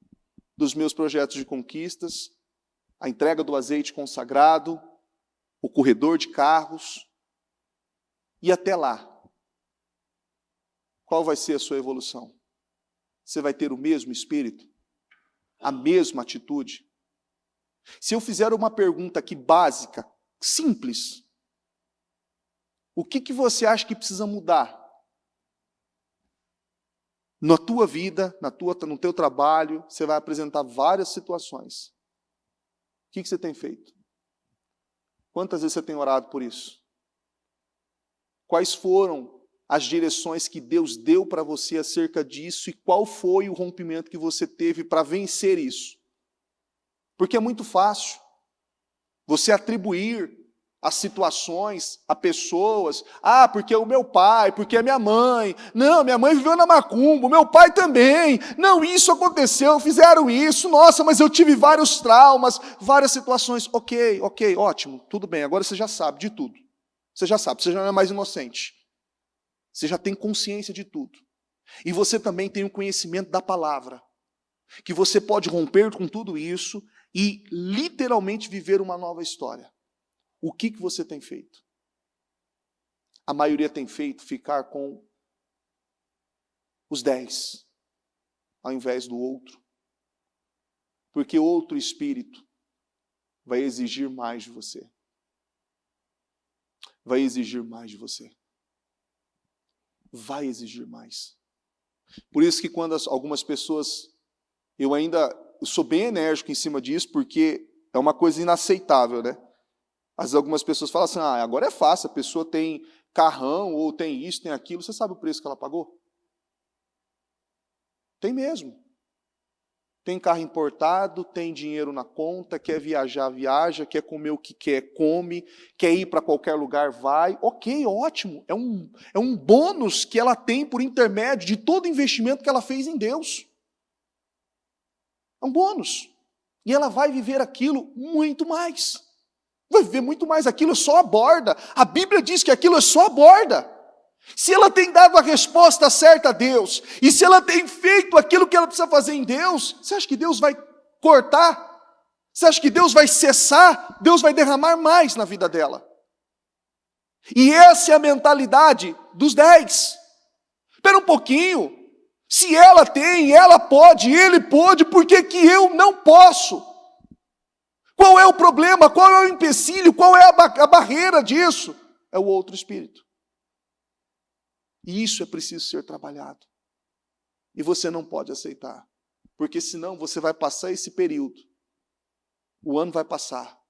dos meus projetos de conquistas, a entrega do azeite consagrado, o corredor de carros. E até lá, qual vai ser a sua evolução? Você vai ter o mesmo espírito? A mesma atitude? Se eu fizer uma pergunta aqui básica, simples, o que você acha que precisa mudar? Na tua vida, no teu trabalho, você vai apresentar várias situações. O que você tem feito? Quantas vezes você tem orado por isso? Quais foram as direções que Deus deu para você acerca disso e qual foi o rompimento que você teve para vencer isso? Porque é muito fácil você atribuir as situações, a pessoas, porque é o meu pai, porque é minha mãe, não, minha mãe viveu na macumba, o meu pai também, não, isso aconteceu, fizeram isso, nossa, mas eu tive vários traumas, várias situações, ok, ótimo, tudo bem, agora você já sabe de tudo, você já sabe, você já não é mais inocente, você já tem consciência de tudo, e você também tem o conhecimento da palavra, que você pode romper com tudo isso e literalmente viver uma nova história. O que você tem feito? A maioria tem feito ficar com os 10, ao invés do outro. Porque outro espírito vai exigir mais de você. Vai exigir mais de você. Vai exigir mais. Por isso que quando algumas pessoas... Eu sou bem enérgico em cima disso, porque é uma coisa inaceitável, né? Às vezes algumas pessoas falam assim, agora é fácil, a pessoa tem carrão, ou tem isso, tem aquilo, você sabe o preço que ela pagou? Tem mesmo. Tem carro importado, tem dinheiro na conta, quer viajar, viaja, quer comer o que quer, come, quer ir para qualquer lugar, vai. Ok, ótimo, é um bônus que ela tem por intermédio de todo investimento que ela fez em Deus. É um bônus. E ela vai viver aquilo muito mais. Vai viver muito mais, aquilo é só a borda. A Bíblia diz que aquilo é só a borda. Se ela tem dado a resposta certa a Deus, e se ela tem feito aquilo que ela precisa fazer em Deus, você acha que Deus vai cortar? Você acha que Deus vai cessar? Deus vai derramar mais na vida dela. E essa é a mentalidade dos 10. Espera um pouquinho. Se ela tem, ela pode, ele pode, por que eu não posso? Qual é o problema? Qual é o empecilho? Qual é a barreira disso? É o outro espírito. E isso é preciso ser trabalhado. E você não pode aceitar. Porque senão você vai passar esse período. O ano vai passar.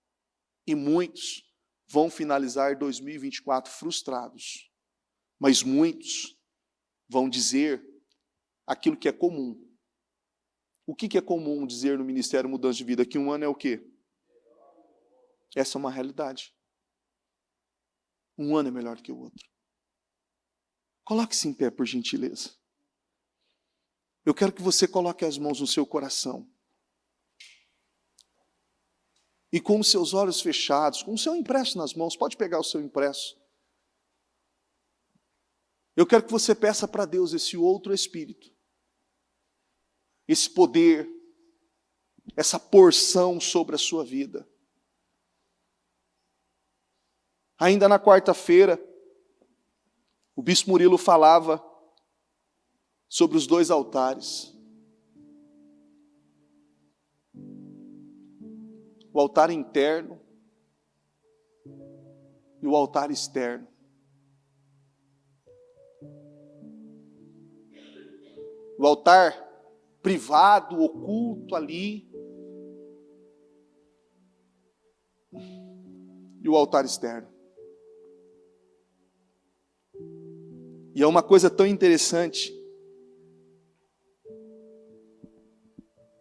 E muitos vão finalizar 2024 frustrados. Mas muitos vão dizer aquilo que é comum. O que é comum dizer no Ministério Mudança de Vida? Que um ano é o quê? Essa é uma realidade. Um ano é melhor do que o outro. Coloque-se em pé, por gentileza. Eu quero que você coloque as mãos no seu coração. E com os seus olhos fechados, com o seu impresso nas mãos, pode pegar o seu impresso. Eu quero que você peça para Deus esse outro espírito. Esse poder, essa porção sobre a sua vida. Ainda na quarta-feira, o bispo Murilo falava sobre os 2 altares. O altar interno e o altar externo. o altar privado, oculto ali, e o altar externo. E é uma coisa tão interessante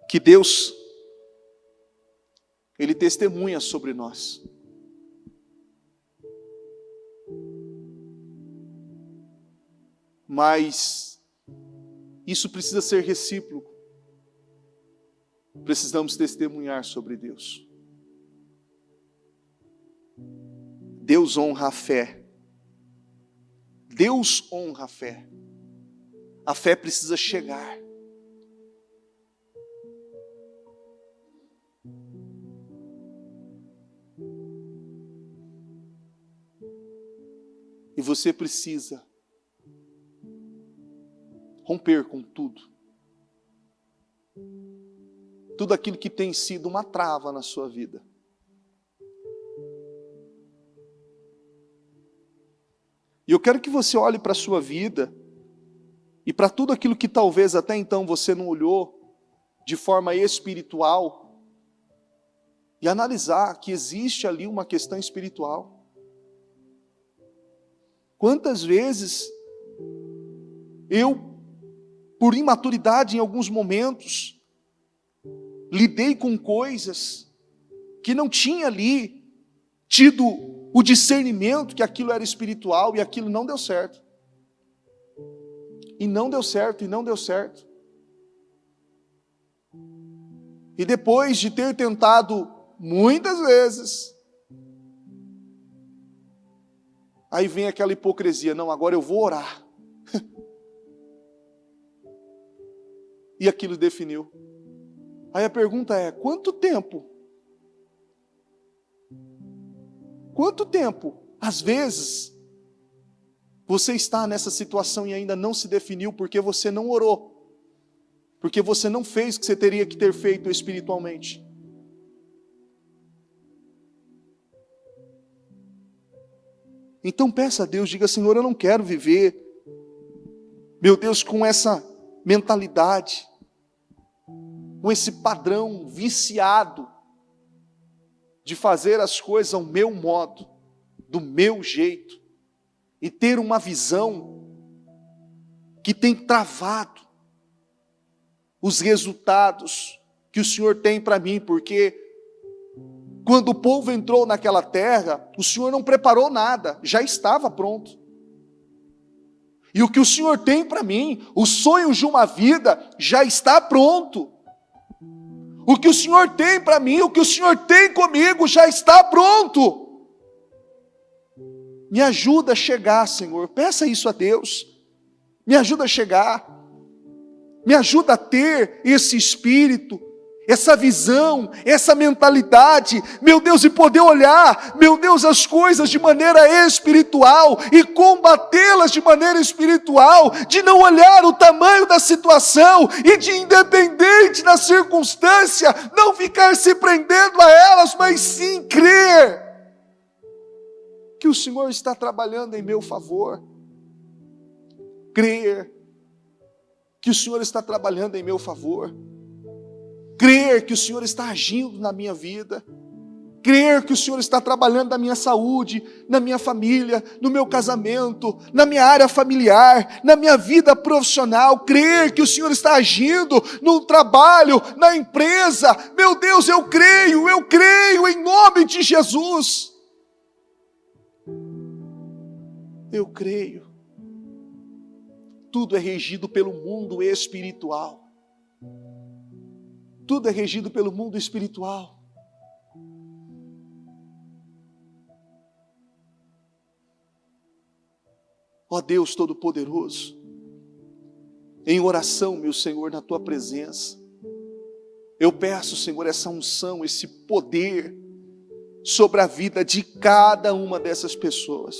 que Deus, Ele testemunha sobre nós. Mas isso precisa ser recíproco. Precisamos testemunhar sobre Deus. Deus honra a fé. Deus honra a fé. A fé precisa chegar. E você precisa romper com tudo. Tudo aquilo que tem sido uma trava na sua vida. E eu quero que você olhe para a sua vida e para tudo aquilo que talvez até então você não olhou de forma espiritual e analisar que existe ali uma questão espiritual. Quantas vezes eu, por imaturidade em alguns momentos, lidei com coisas que não tinha ali tido o discernimento que aquilo era espiritual e aquilo não deu certo. E não deu certo, e não deu certo. E depois de ter tentado muitas vezes, aí vem aquela hipocrisia, não, agora eu vou orar. E aquilo definiu. Aí a pergunta é, quanto tempo? Quanto tempo, às vezes, você está nessa situação e ainda não se definiu porque você não orou, porque você não fez o que você teria que ter feito espiritualmente. Então peça a Deus, diga, Senhor, eu não quero viver, meu Deus, com essa mentalidade, com esse padrão viciado de fazer as coisas ao meu modo, do meu jeito, e ter uma visão que tem travado os resultados que o Senhor tem para mim, porque quando o povo entrou naquela terra, o Senhor não preparou nada, já estava pronto. E o que o Senhor tem para mim, os sonhos de uma vida, já está pronto. O que o Senhor tem para mim, o que o Senhor tem comigo, já está pronto. Me ajuda a chegar, Senhor. Peça isso a Deus. Me ajuda a chegar. Me ajuda a ter esse espírito, essa visão, essa mentalidade, meu Deus, e poder olhar, meu Deus, as coisas de maneira espiritual e combatê-las de maneira espiritual, de não olhar o tamanho da situação e de, independente da circunstância, não ficar se prendendo a elas, mas sim crer que o Senhor está trabalhando em meu favor. Crer que o Senhor está trabalhando em meu favor. Crer que o Senhor está agindo na minha vida. Crer que o Senhor está trabalhando na minha saúde, na minha família, no meu casamento, na minha área familiar, na minha vida profissional. Crer que o Senhor está agindo no trabalho, na empresa. Meu Deus, eu creio em nome de Jesus. Eu creio. Tudo é regido pelo mundo espiritual. Tudo é regido pelo mundo espiritual. Ó Deus Todo-Poderoso, em oração, meu Senhor, na Tua presença, eu peço, Senhor, essa unção, esse poder sobre a vida de cada uma dessas pessoas.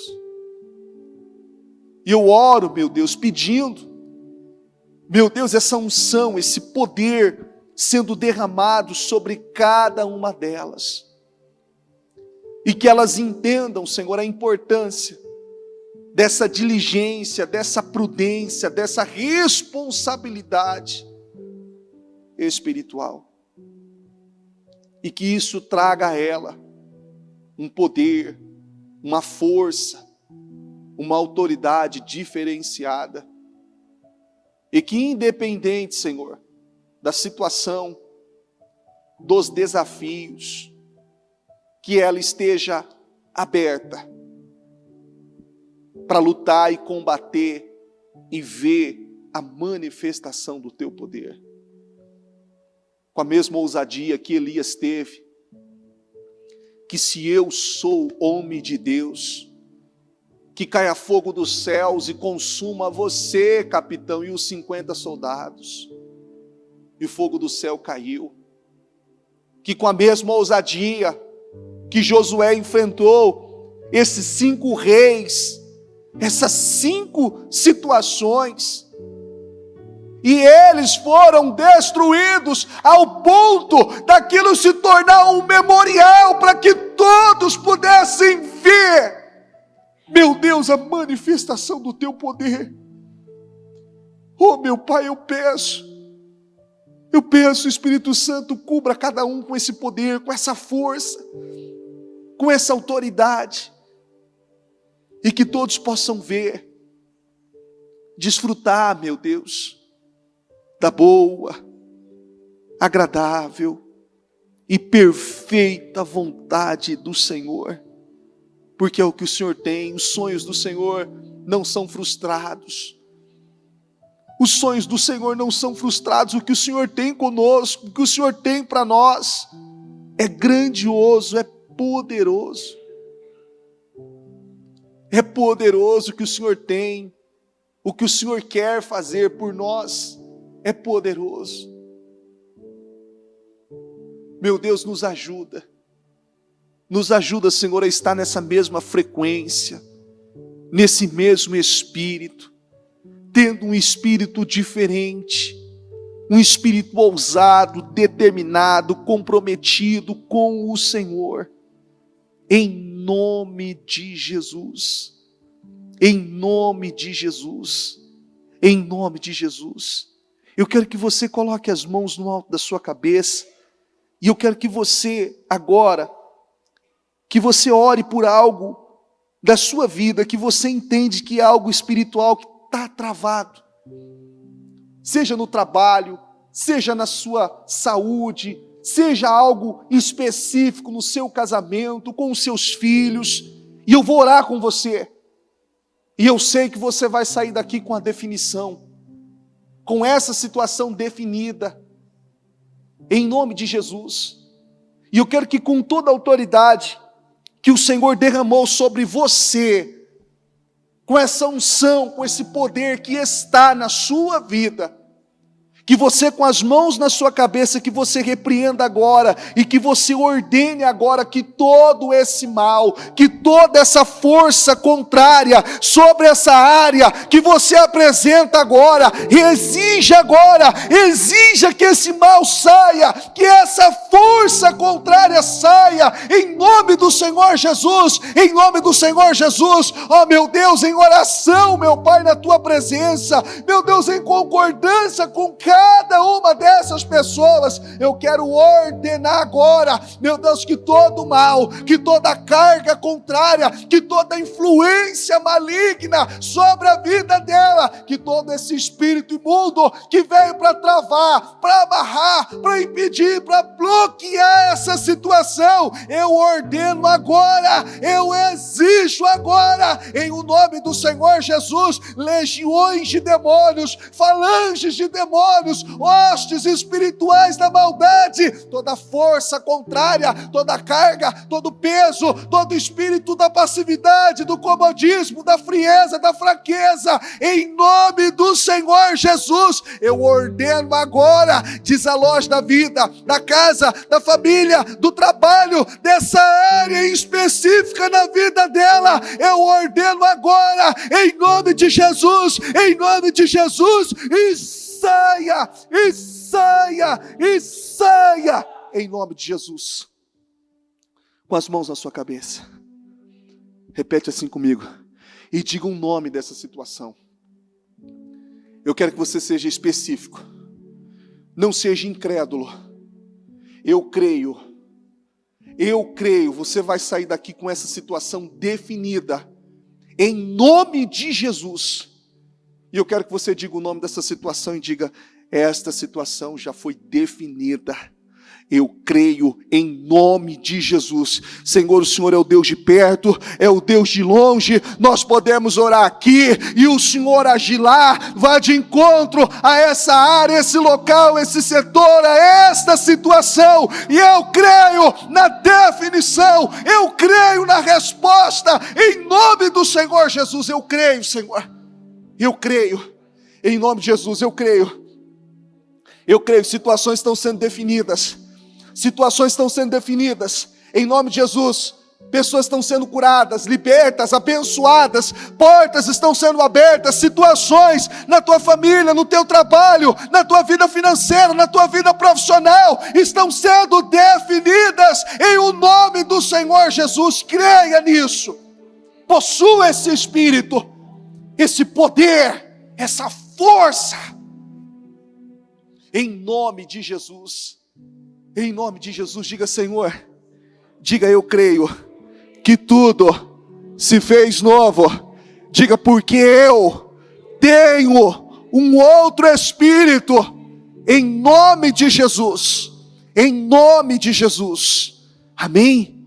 E eu oro, meu Deus, pedindo, meu Deus, essa unção, esse poder sendo derramado sobre cada uma delas. E que elas entendam, Senhor, a importância dessa diligência, dessa prudência, dessa responsabilidade espiritual. E que isso traga a ela um poder, uma força, uma autoridade diferenciada. E que independente, Senhor, da situação, dos desafios, que ela esteja aberta para lutar e combater e ver a manifestação do teu poder. Com a mesma ousadia que Elias teve, que se eu sou homem de Deus, que caia fogo dos céus e consuma você, capitão, e os 50 soldados. E o fogo do céu caiu. Que com a mesma ousadia que Josué enfrentou esses 5 reis, essas 5 situações, e eles foram destruídos ao ponto daquilo se tornar um memorial para que todos pudessem ver, meu Deus, a manifestação do teu poder. Oh meu Pai, eu peço, Espírito Santo, cubra cada um com esse poder, com essa força, com essa autoridade, e que todos possam ver, desfrutar, meu Deus, da boa, agradável e perfeita vontade do Senhor, porque é o que o Senhor tem. Os sonhos do Senhor não são frustrados. Os sonhos do Senhor não são frustrados. O que o Senhor tem conosco, o que o Senhor tem para nós, é grandioso, é poderoso. É poderoso o que o Senhor tem, o que o Senhor quer fazer por nós, é poderoso. Meu Deus, nos ajuda, Senhor, a estar nessa mesma frequência, nesse mesmo espírito, tendo um espírito diferente, um espírito ousado, determinado, comprometido com o Senhor, em nome de Jesus, em nome de Jesus, em nome de Jesus. Eu quero que você coloque as mãos no alto da sua cabeça, e eu quero que você agora, que você ore por algo da sua vida, que você entende que é algo espiritual que está travado, seja no trabalho, seja na sua saúde, seja algo específico no seu casamento, com os seus filhos, e eu vou orar com você, e eu sei que você vai sair daqui com a definição, com essa situação definida, em nome de Jesus. E eu quero que com toda a autoridade que o Senhor derramou sobre você, com essa unção, com esse poder que está na sua vida, que você com as mãos na sua cabeça, que você repreenda agora, e que você ordene agora que todo esse mal, que toda essa força contrária sobre essa área, que você apresenta agora, exija que esse mal saia, que essa força contrária saia, em nome do Senhor Jesus, em nome do Senhor Jesus. Oh meu Deus, em oração, meu Pai, na tua presença, meu Deus, em concordância com cada uma dessas pessoas, eu quero ordenar agora, meu Deus, que todo mal, que toda carga contrária, que toda influência maligna sobre a vida dela, que todo esse espírito imundo que veio para travar, para amarrar, para impedir, para bloquear essa situação, eu ordeno agora, eu exijo agora, em o nome do Senhor Jesus, legiões de demônios, falanges de demônios, hostes espirituais da maldade, toda força contrária, toda carga, todo peso, todo espírito da passividade, do comodismo, da frieza, da fraqueza, em nome do Senhor Jesus, eu ordeno agora, desaloje da vida, da casa, da família, do trabalho, dessa área específica na vida dela, eu ordeno agora, em nome de Jesus, e saia, e saia, e saia, em nome de Jesus. Com as mãos na sua cabeça, repete assim comigo: e diga um nome dessa situação. Eu quero que você seja específico. Não seja incrédulo. Eu creio, você vai sair daqui com essa situação definida, em nome de Jesus. E eu quero que você diga o nome dessa situação e diga: esta situação já foi definida. Eu creio em nome de Jesus. Senhor, o Senhor é o Deus de perto, é o Deus de longe. Nós podemos orar aqui e o Senhor agir lá. Vá de encontro a essa área, esse local, esse setor, a esta situação. E eu creio na definição, eu creio na resposta. Em nome do Senhor Jesus, eu creio, Senhor. Eu creio. Em nome de Jesus, eu creio. Eu creio, situações estão sendo definidas. Situações estão sendo definidas, em nome de Jesus. Pessoas estão sendo curadas, libertas, abençoadas. Portas estão sendo abertas. Situações na tua família, no teu trabalho, na tua vida financeira, na tua vida profissional, estão sendo definidas em o nome do Senhor Jesus. Creia nisso. Possua esse espírito, esse poder, essa força, em nome de Jesus. Em nome de Jesus, diga: Senhor, diga: eu creio que tudo se fez novo. Diga: porque eu tenho um outro espírito. Em nome de Jesus, em nome de Jesus, amém?